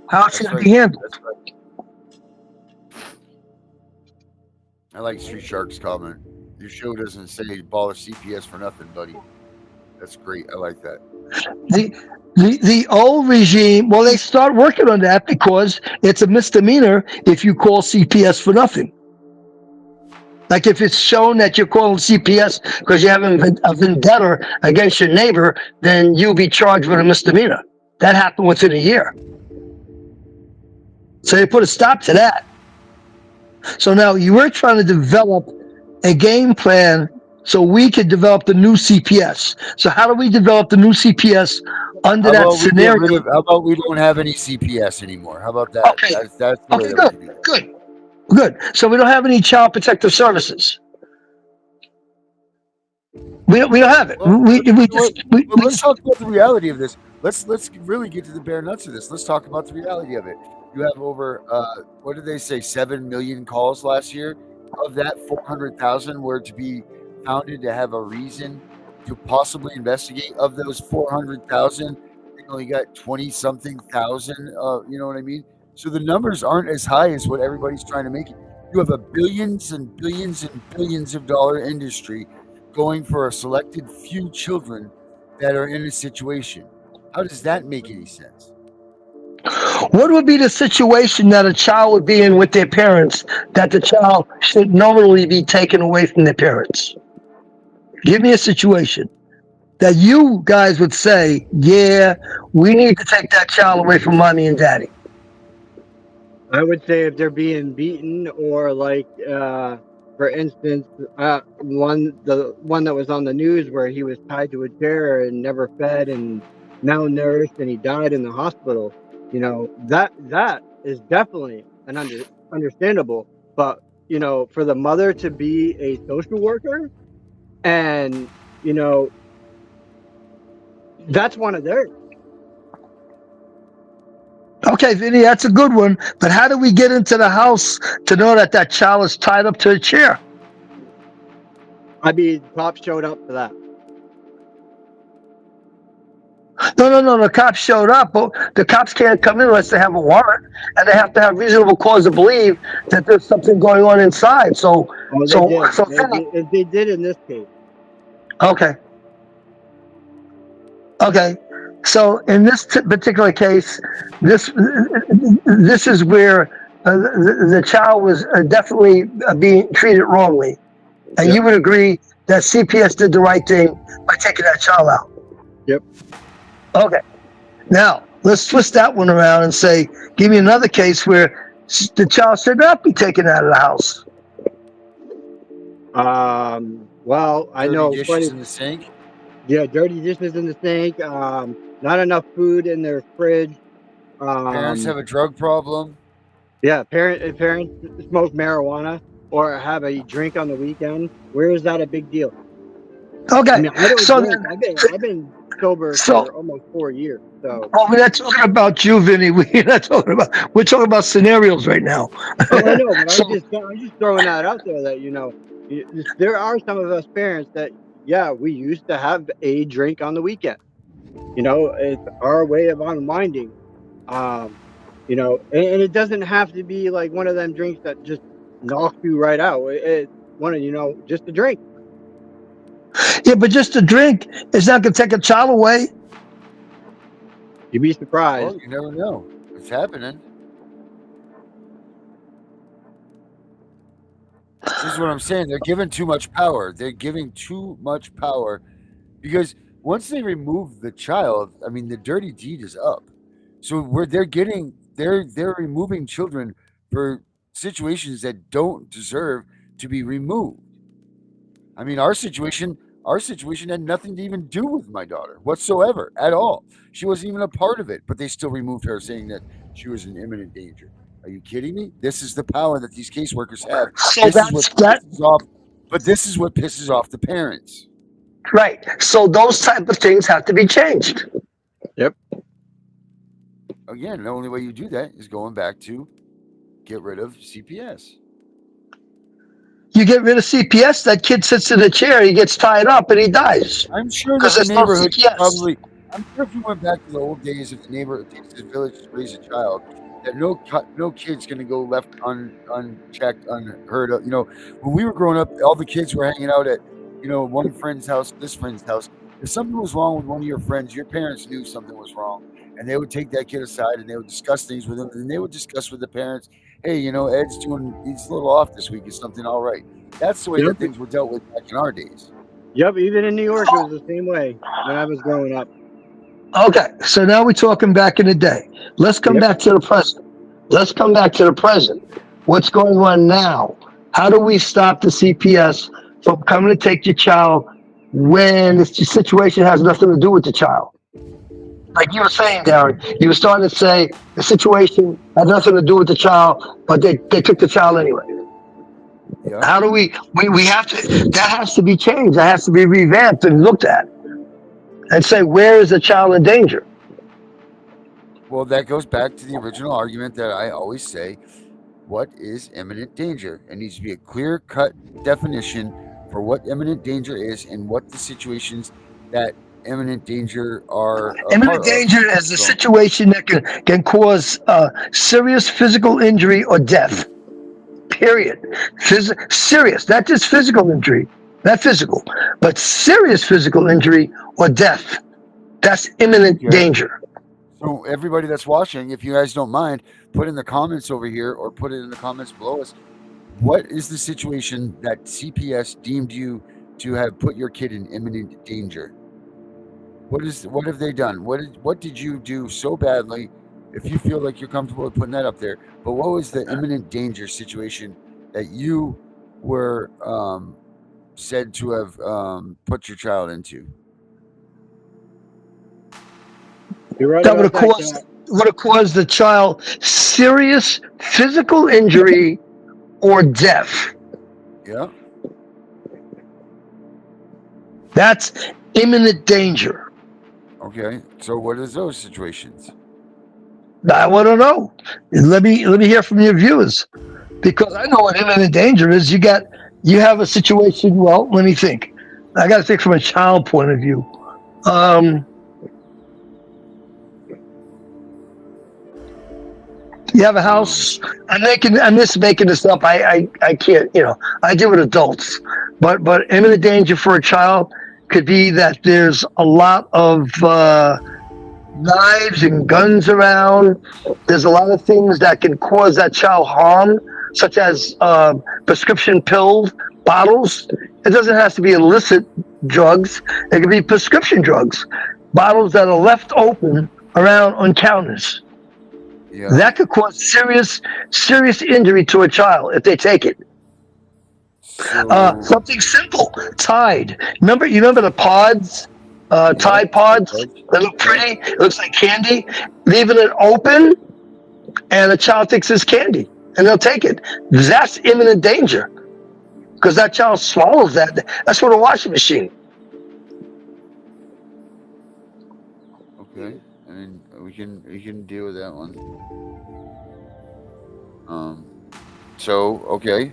How should it be handled? That's right. I like Street Shark's comment. Your show doesn't say abolish CPS for nothing, buddy. That's great. I like that. The old regime, well, they start working on that because it's a misdemeanor if you call CPS for nothing. Like if it's shown that you're calling CPS because you have a vendetta against your neighbor, then you'll be charged with a misdemeanor. That happened within a year. So they put a stop to that. So now you were trying to develop a game plan so we could develop the new CPS. So how do we develop the new CPS under that scenario? How about we don't have any CPS anymore? How about that? Okay. That's the way that we can do that. Good. So we don't have any child protective services. We don't have it. Well, let's talk about the reality of this. Let's really get to the bare nuts of this. Let's talk about the reality of it. You have over what did they say, 7 million calls last year? Of that, 400,000 were to be founded to have a reason to possibly investigate. Of those 400,000, they only got 20 something thousand. You know what I mean? So the numbers aren't as high as what everybody's trying to make it. You have a billions and billions and billions of dollar industry going for a selected few children that are in a situation. How does that make any sense? What would be the situation that a child would be in with their parents that the child should normally be taken away from their parents? Give me a situation that you guys would say, yeah, we need to take that child away from mommy and daddy. I would say if they're being beaten or like, for instance, the one that was on the news where he was tied to a chair and never fed and malnourished and he died in the hospital. You know, that is definitely understandable. But, you know, for the mother to be a social worker and, you know, that's one of theirs. Okay, Vinny, that's a good one. But how do we get into the house to know that that child is tied up to a chair? I mean, cops showed up for that. No. The cops showed up, but the cops can't come in unless they have a warrant, and they have to have reasonable cause to believe that there's something going on inside. So they did in this case. Okay. So in this particular case, this is where the child was definitely being treated wrongly, and you would agree that CPS did the right thing by taking that child out. Yep. Okay. Now let's twist that one around and say, give me another case where the child should not be taken out of the house. Well, I know dishes in the sink. Yeah, dirty dishes in the sink. Not enough food in their fridge. Parents have a drug problem. Yeah, parents smoke marijuana or have a drink on the weekend. Where is that a big deal? Okay, I mean, I don't so drink. I've been sober for almost 4 years. So. Oh, we're not talking about you, Vinny. We're talking about scenarios right now. Oh, I know, but I'm just throwing that out there that, you know, there are some of us parents that, yeah, we used to have a drink on the weekend. You know, it's our way of unwinding. You know, and it doesn't have to be like one of them drinks that just knocks you right out. It's one of, you know, just a drink. Yeah, but just a drink is not going to take a child away. You'd be surprised. Well, you never know. It's happening. This is what I'm saying. They're giving too much power. They're giving too much power because once they remove the child, I mean, the dirty deed is up. So where they're removing children for situations that don't deserve to be removed. I mean, our situation had nothing to even do with my daughter whatsoever at all. She wasn't even a part of it, but they still removed her, saying that she was in imminent danger. Are you kidding me? This is the power that these caseworkers have. So This is that's what that. pisses off. But this is what pisses off the parents. Right. So those type of things have to be changed. Yep. Again, the only way you do that is going back to get rid of CPS. You get rid of CPS, that kid sits in a chair, he gets tied up, and he dies. I'm sure that Because the there's no neighborhood CPS. probably. I'm sure if you went back to the old days of the neighborhood, the village to raise a child, that no kid's going to go left unchecked, unheard of. You know, when we were growing up, all the kids were hanging out at, one friend's house, this friend's house. If something was wrong with one of your friends, your parents knew something was wrong, and they would take that kid aside and they would discuss things with him, and they would discuss with the parents. Hey, he's a little off this week. Is something all right? That's the way that things were dealt with back in our days. Yep, even in New York, it was the same way when I was growing up. Okay, so now we're talking back in the day. Let's come back to the present. What's going on now? How do we stop the CPS from coming to take your child when the situation has nothing to do with the child? Like you were saying, Darren, you were starting to say the situation had nothing to do with the child, but they took the child anyway. Yeah. How do we have to, that has to be changed. That has to be revamped and looked at and say, where is the child in danger? Well, that goes back to the original argument that I always say, what is imminent danger? It needs to be a clear-cut definition for what imminent danger is and what the situations that imminent danger are. Imminent danger is a situation that can cause serious physical injury or death. Period. Serious, not just physical injury, not physical, but serious physical injury or death. That's imminent danger. So everybody that's watching, if you guys don't mind, put in the comments over here or put it in the comments below us. What is the situation that CPS deemed you to have put your kid in imminent danger? What have they done? What did you do so badly? If you feel like you're comfortable with putting that up there, but what was the imminent danger situation that you were said to have put your child into? That would have caused the child serious physical injury or death. Yeah. That's imminent danger. Okay. So what is those situations? I want to know. Let me hear from your viewers, because I know what imminent danger is. You have a situation. Well, let me think. I got to think from a child point of view. You have a house. I'm just making this up. I can't. I deal with adults, but imminent danger for a child could be that there's a lot of knives and guns around. There's a lot of things that can cause that child harm, such as prescription pill bottles. It doesn't have to be illicit drugs. It could be prescription drugs, bottles that are left open around on counters. Yeah. That could cause serious injury to a child if they take it. Something simple, Tide. You remember the pods? Tide pods. They look pretty. It looks like candy. Leaving it open, and a child thinks it's candy, and they'll take it. That's imminent danger, because that child swallows that. That's for the washing machine. Okay, and we can deal with that one. Okay.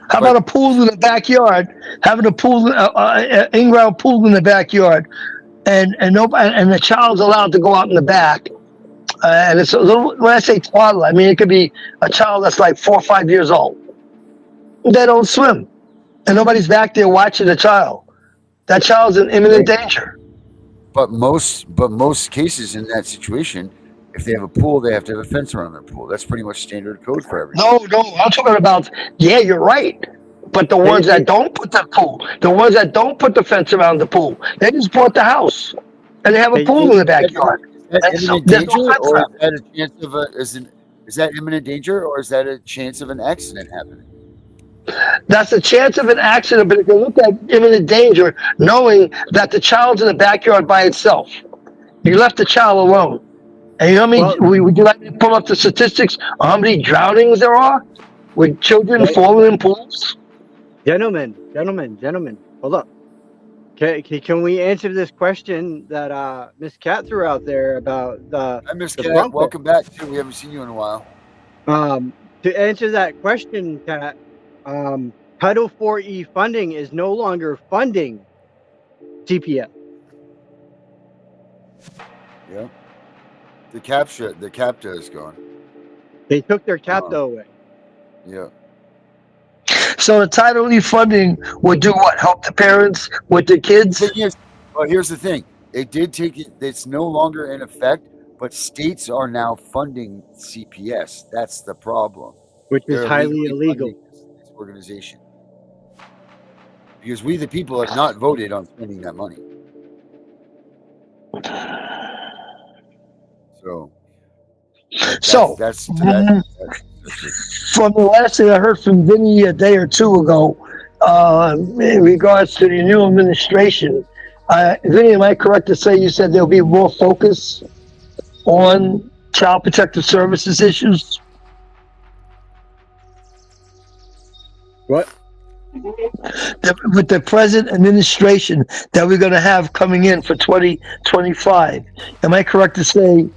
How about a pool in the backyard? Having a pool, in-ground pool in the backyard, and the child's allowed to go out in the back, and it's a little. When I say toddler, I mean it could be a child that's like 4 or 5 years old. They don't swim, and nobody's back there watching the child. That child's in imminent danger. But most cases in that situation, if they have a pool, they have to have a fence around their pool. That's pretty much standard code for everything. No, I'm talking about. Yeah, you're right. But the ones that don't put the pool, the ones that don't put the fence around the pool, they just bought the house, and they have a pool in the backyard. Is that And so imminent there's no danger, fence or around is that a chance of is that imminent danger, or is that a chance of an accident happening? That's a chance of an accident, but if you look at imminent danger, knowing that the child's in the backyard by itself, you left the child alone. And you know how many, would you like me to pull up the statistics on how many drownings there are with children falling in pools? Gentlemen, hold up. Can we answer this question that Miss Cat threw out there about the Hi, Miss the Cat. bump Welcome back. Too. We haven't seen you in a while. To answer that question, Cat, Title IV-E funding is no longer funding CPS. Yeah. The CAPTA is gone. They took their CAPTA away. Yeah. So the Title E funding would do what? Help the parents with the kids? Well, here's the thing. They did take it. It's no longer in effect, but states are now funding CPS. That's the problem. Which is highly illegal. This organization. Because we, the people, have not voted on spending that money. So that's from the last thing I heard from Vinny a day or two ago, in regards to the new administration, Vinny, am I correct to say you said there'll be more focus on child protective services issues? What? With the present administration that we're going to have coming in for 2025, am I correct to say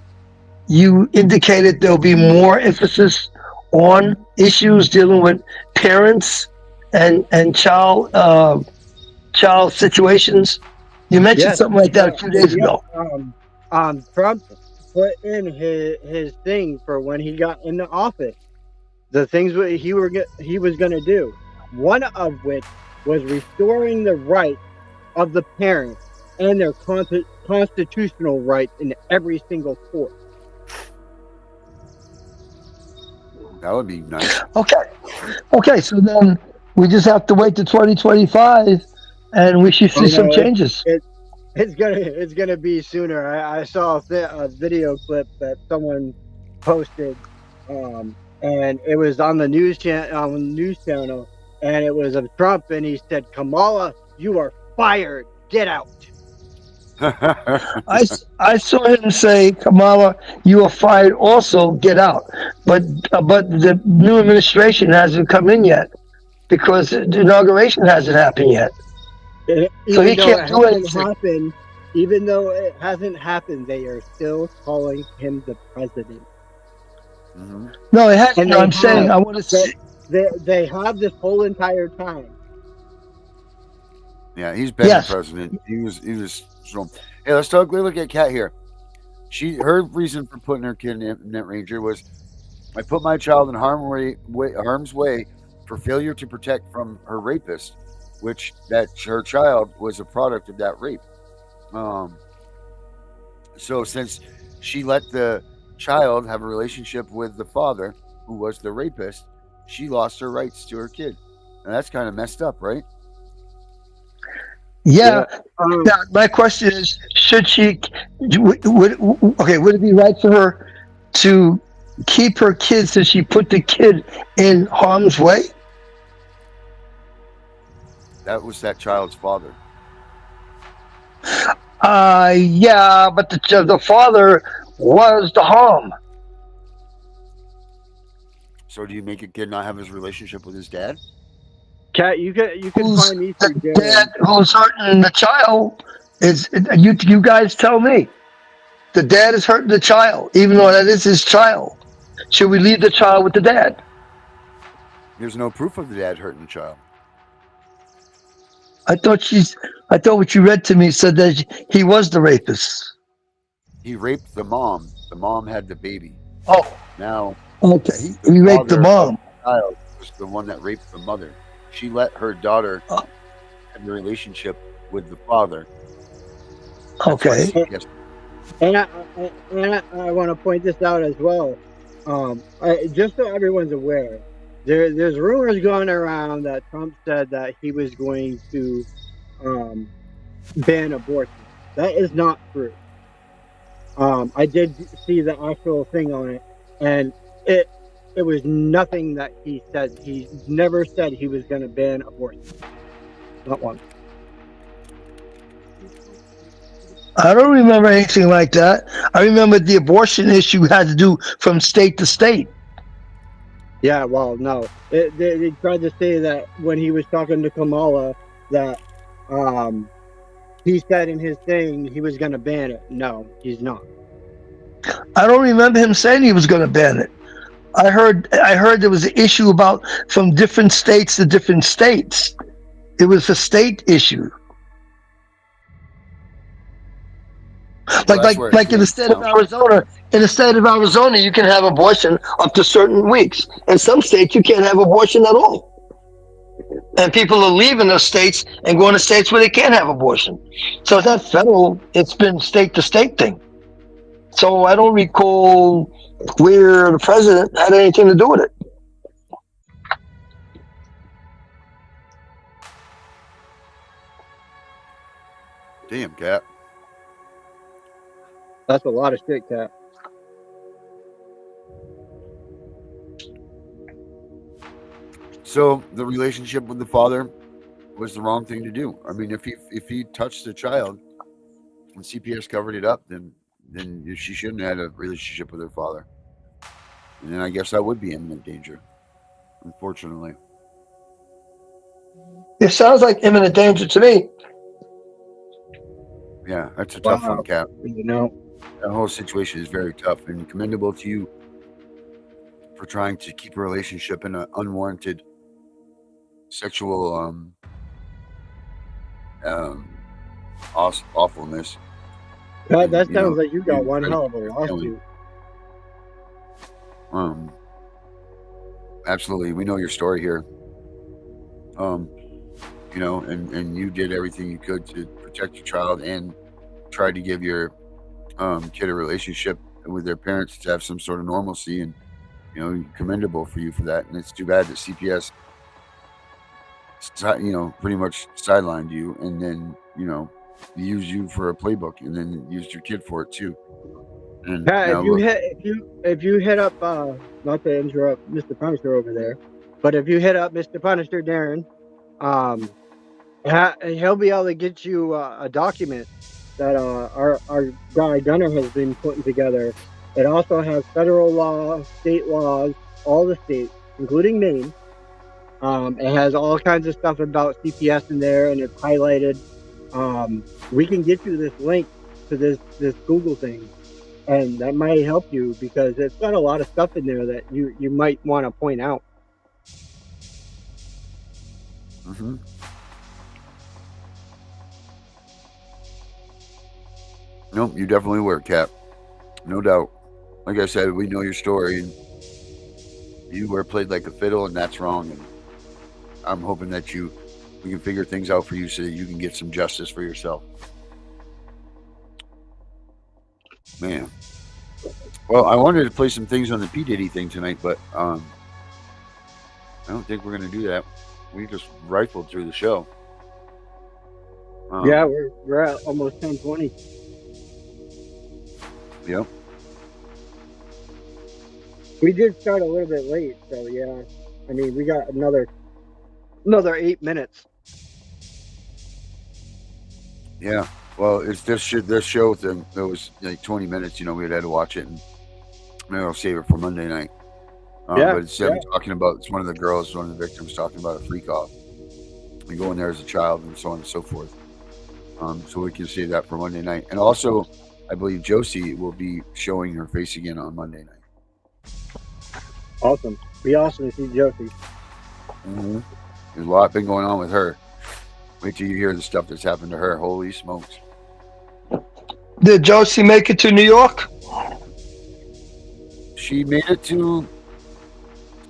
you indicated there'll be more emphasis on issues dealing with parents and child situations? You mentioned something like that a few days ago. Trump put in his thing for when he got into office, the things he was going to do. One of which was restoring the rights of the parents and their constitutional rights in every single court. That would be nice. Okay. So then we just have to wait to 2025, and we should see some changes. It's gonna be sooner. I saw a video clip that someone posted, and it was on the news channel, and it was of Trump, and he said, "Kamala, you are fired. Get out." I saw him say, "Kamala, you are fired. Also, get out." But the new administration hasn't come in yet because the inauguration hasn't happened yet. So he can't do anything. Even though it hasn't happened, they are still calling him the president. Mm-hmm. No, it hasn't. No, I'm saying I want to see. They have this whole entire time. Yeah, he's been the president. He was strong. Hey, let's look at Kat here. Her reason for putting her kid in Net Ranger was, I put my child in harm's way for failure to protect from her rapist, which her child was a product of that rape. So since she let the child have a relationship with the father, who was the rapist, she lost her rights to her kid. And that's kind of messed up, right? Yeah. Now, my question is, should she? Would it be right for her to keep her kid since she put the kid in harm's way? That was that child's father. Yeah, but the father was the harm. So do you make a kid not have his relationship with his dad? Kat, you can find me through the dad who's hurting the child is you guys tell me. The dad is hurting the child, even though that is his child. Should we leave the child with the dad? There's no proof of the dad hurting the child. I thought what you read to me said that he was the rapist. He raped the mom. The mom had the baby. Oh. Now. Okay. He raped the mom. The child was the one that raped the mother. She let her daughter have a relationship with the father. That's why Okay. CPS. And I want to point this out as well. Just so everyone's aware, there's rumors going around that Trump said that he was going to ban abortion. That is not true. I did see the actual thing on it, and it it was nothing that he said. He never said he was going to ban abortion. Not once. I don't remember anything like that. I remember the abortion issue had to do from state to state. Yeah, well, no. They tried to say that when he was talking to Kamala that he said in his thing he was going to ban it. No, he's not. I don't remember him saying he was going to ban it. I heard there was an issue about from different states to different states. It was a state issue. Like in the state of Arizona, you can have abortion up to certain weeks. In some states, you can't have abortion at all. And people are leaving those states and going to states where they can't have abortion. So it's not federal; it's been state to state thing. So I don't recall where the president had anything to do with it. Damn, Cap. That's a lot of shit, Cap. So the relationship with the father was the wrong thing to do. I mean, if he touched the child and CPS covered it up, then she shouldn't have had a relationship with her father. And then I guess that would be imminent danger, unfortunately. It sounds like imminent danger to me. Yeah, that's a tough one, Cap. You know, that whole situation is very tough, and commendable to you for trying to keep a relationship in an unwarranted sexual awfulness. That sounds like you got one hell of a lawsuit. Absolutely, we know your story here. You know, and you did everything you could to protect your child and try to give your kid a relationship with their parents to have some sort of normalcy, and you know, commendable for you for that. And it's too bad that CPS, you know, pretty much sidelined you, and then you know, used you for a playbook, and then used your kid for it too. And Pat, if you hit up not to interrupt Mr. Punisher over there, but if you hit up Mr. Punisher Darren, he'll be able to get you a document that our guy Gunner has been putting together. It also has federal law, state laws, all the states, including Maine. It has all kinds of stuff about CPS in there, and it's highlighted. We can get you this link to this Google thing, and that might help you because it's got a lot of stuff in there that you might want to point out. Mm-hmm. Nope, you definitely were, Cap. No doubt. Like I said, we know your story, and you were played like a fiddle, and that's wrong. And I'm hoping that we can figure things out for you so that you can get some justice for yourself. Man. Well, I wanted to play some things on the P. Diddy thing tonight, but I don't think we're going to do that. We just rifled through the show. Yeah, we're at almost 10:20. Yep. We did start a little bit late, so yeah. I mean, we got another 8 minutes. Yeah. Well, it's this show thing. It was like 20 minutes. You know, we had to watch it, and maybe I'll save it for Monday night. But it's talking about, it's one of the girls, one of the victims, talking about a freak off. And going there as a child, and so on and so forth. So we can save that for Monday night. And also, I believe Josie will be showing her face again on Monday night. Awesome. Be awesome to see Josie. Mm-hmm. There's a lot been going on with her. Wait till you hear the stuff that's happened to her. Holy smokes. Did Josie make it to New York? She made it to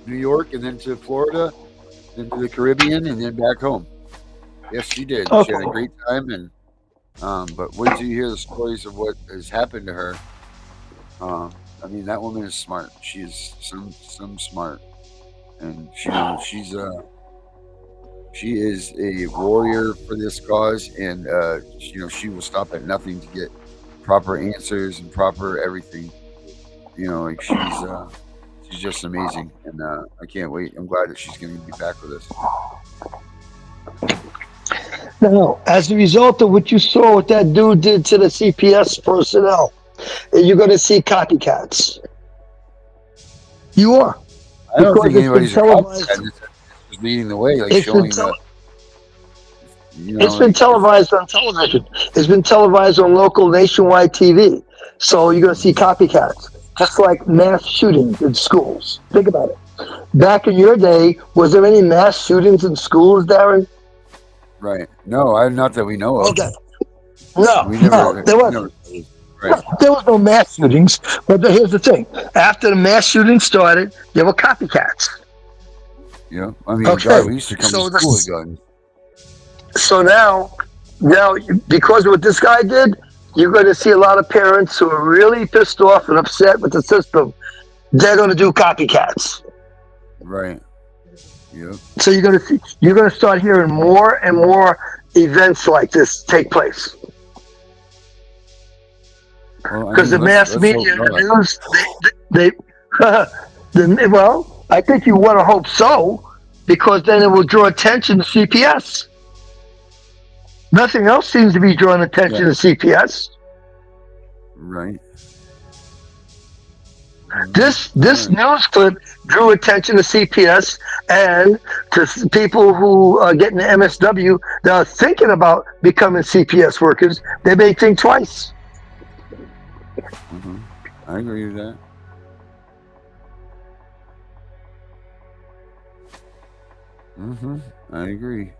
New York, and then to Florida, then to the Caribbean, and then back home. Yes, she did. Okay. She had a great time, and But wait till you hear the stories of what has happened to her. I mean, that woman is smart. She is some smart, and she is a warrior for this cause, and she will stop at nothing to get proper answers and proper everything. Like she's just amazing, and I can't wait. I'm glad that she's going to be back with us. Now, as a result of what you saw, what that dude did to the CPS personnel, you're going to see copycats. You are. I don't think Because it's been anybody's a televised. copycat. It's leading the way, like It's showing been the. It's been televised on television. It's been televised on local nationwide TV. So you're going to see copycats, just like mass shootings in schools. Think about it. Back in your day, was there any mass shootings in schools, Darren? Right. No, not that we know of. Okay. No, we never. there wasn't. Right. There was no mass shootings. But here's the thing: after the mass shooting started, there were copycats. Yeah. I mean, Okay. God, we used to come So to school with guns. So now, because of what this guy did, you're going to see a lot of parents who are really pissed off and upset with the system. They're going to do copycats. Right. Yep. So you're going to start hearing more and more events like this take place. Because the mass media and the news, well, I think you want to hope so, because then it will draw attention to CPS. Nothing else seems to be drawing attention to CPS. Right. This news clip drew attention to CPS and to people who are getting the MSW that are thinking about becoming CPS workers. They may think twice. Mm-hmm. I agree with that. Mm-hmm. I agree.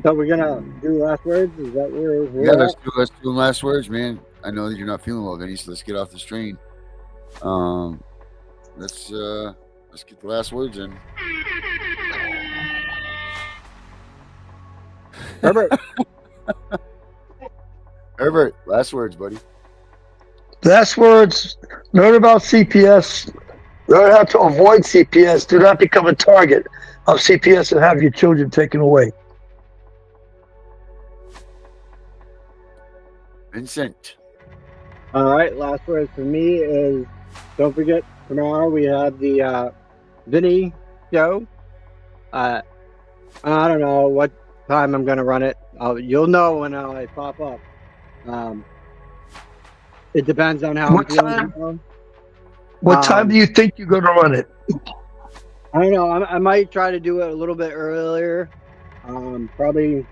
So we're gonna do last words. Is that where we're Yeah, at? let's do last words, man. I know that you're not feeling well, Vinny, so let's get off the strain. Let's get the last words in. Herbert. Herbert, last words, buddy. Last words, learn about CPS, learn how to avoid CPS, do not become a target of CPS and have your children taken away. Vincent. All right. Last words for me is don't forget tomorrow we have the Vinny show. I don't know what time I'm gonna run it. You'll know when I pop up. It depends on how What I'm feeling. time? What time do you think you're going to run it? I don't know. I might try to do it a little bit earlier. Probably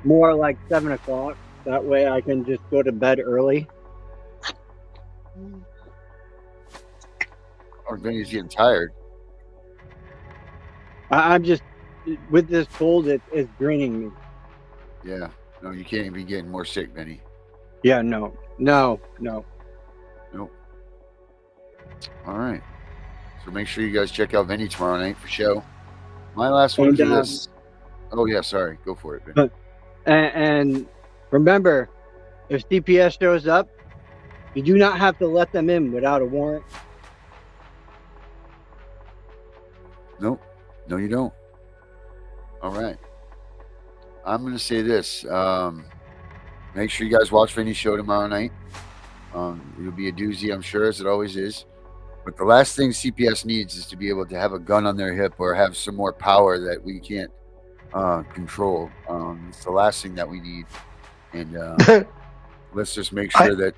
more like 7 o'clock. That way I can just go to bed early. Or Vinny's getting tired. I'm just, with this cold, it's draining me. Yeah. No, you can't be getting more sick, Vinny. Yeah, no. Nope. All right. So make sure you guys check out Vinny tomorrow night for show. My last words are this. Oh, yeah, sorry. Go for it, Vinny. And remember, if CPS shows up, you do not have to let them in without a warrant. Nope. No, you don't. All right. I'm going to say this. Make sure you guys watch Vinny's show tomorrow night. It'll be a doozy, I'm sure, as it always is. But the last thing CPS needs is to be able to have a gun on their hip or have some more power that we can't control. It's the last thing that we need. And let's just make sure that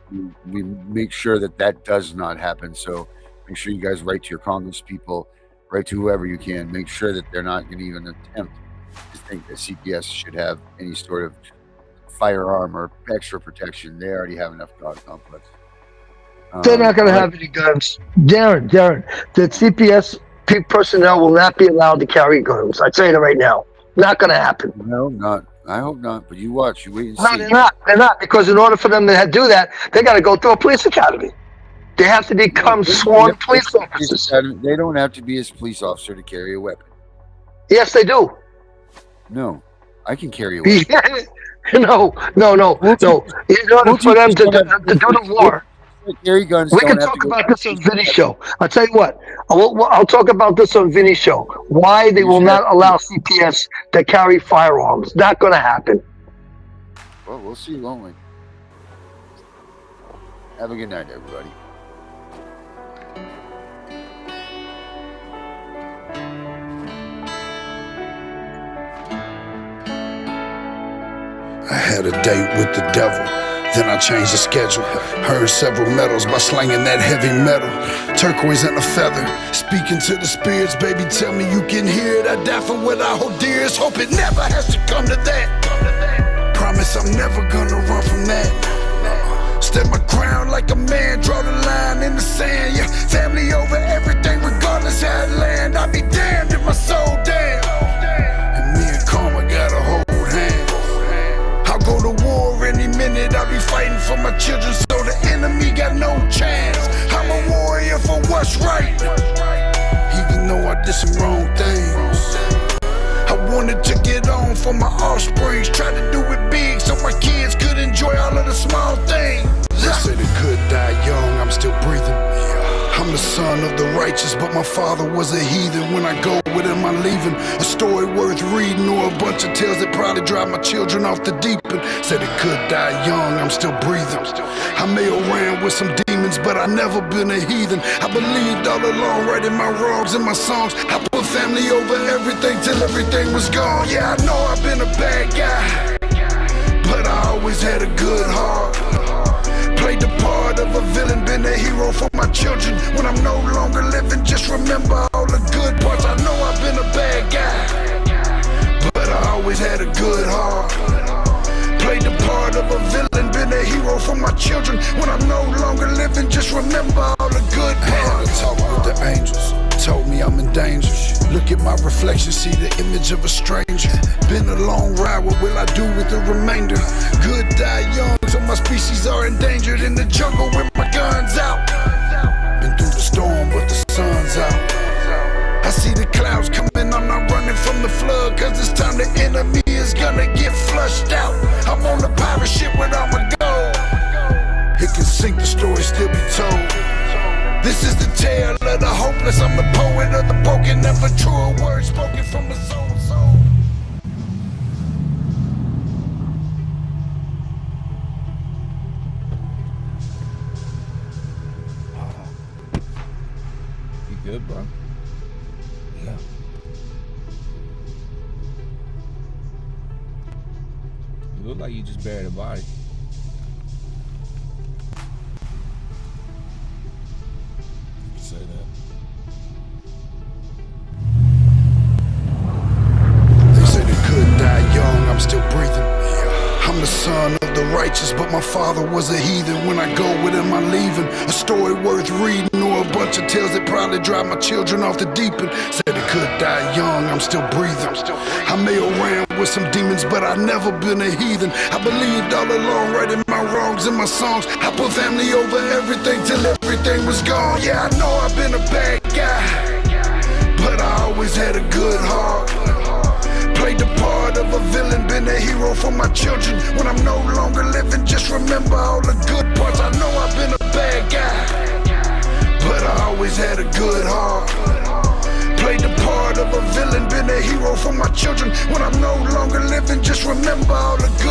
we make sure that does not happen. So make sure you guys write to your Congress people, write to whoever you can. Make sure that they're not going to even attempt to think that CPS should have any sort of firearm or extra protection. They already have enough God complex. They're not going to have any guns. Darren, the CPS personnel will not be allowed to carry guns. I tell you that right now. Not going to happen. No, not. I hope not. But you watch. You wait and see. No, they're not. They're not, because in order for them to do that, they got to go through a police academy. They have to become sworn police officers. They don't have to be a police officer to carry a weapon. Yes, they do. No, I can carry a weapon. No. In order for them to do the war, Carry guns. we can talk about this on Vinny's show. I'll tell you what. I'll talk about this on Vinny's show. Why they will not allow CPS to carry firearms. Not going to happen. Well, we'll see, won't we? Have a good night, everybody. I had a date with the devil, then I changed the schedule. Earned several medals by slanging that heavy metal. Turquoise and a feather, speaking to the spirits. Baby, tell me you can hear it. I die for what I hold dearest. Hope it never has to come to that. Promise I'm never gonna run from that. Step my ground like a man, draw the line in the sand. Yeah, family over everything, regardless how it land. I'd be damned if my soul damned. And me and Karma got a hold hand. I'll go to war any minute. I'll be fighting for my children, so the enemy got no chance. I'm a warrior for what's right, even though I did some wrong things. I wanted to get on for my offspring, tried to do it big so my kids could enjoy all of the small things. They say the good die young, I'm still breathing. I'm the son of the righteous, but my father was a heathen. When I go with him, I'm leaving a story worth reading, or a bunch of tales that probably drive my children off the deep end. Said it could die young, I'm still breathing. I may have ran with some demons, but I never been a heathen. I believed all along, writing my wrongs in my songs. I put family over everything till everything was gone. Yeah, I know I've been a bad guy, but I always had a good heart. Played the part of a villain, been a hero for my children. When I'm no longer living, just remember all the good parts. I know I've been a bad guy, but I always had a good heart. Played the part of a villain, been a hero for my children. When I'm no longer living, just remember all the good parts. I had a talk with the angels, told me I'm in danger. Look at my reflection, see the image of a stranger. Been a long ride, what will I do with the remainder? Good die young, so my species are endangered. In the jungle with my guns out. Been through the storm, but the sun's out. I see the clouds coming, I'm not running from the flood, cause this time the enemy is gonna get flushed out. I'm on the pirate ship with all my gold. It can sink, the story still be told. This is the tale of the hopeless. I'm the poet of the broken, never truer words spoken from the soul. You good, bro? Yeah. You look like you just buried a body. Say that. They say the good die young, I'm still breathing. I'm the son of the righteous, but my father was a heathen. When I go with him, I'm leaving a story worth reading, or a bunch of tales that probably drive my children off the deep end. Said it could die young, I'm still breathing. I may have ran with some demons, but I never been a heathen. I believed all along, writing my wrongs in my songs. I put family over everything till everything was gone. Yeah, I know I've been a bad guy, but I always had a good heart. Played the part of a villain, been a hero for my children. When I'm no longer living, just remember all the good parts. I know I've been a bad guy, but I always had a good heart. Played the part of a villain, been a hero for my children. When I'm no longer living, just remember all the good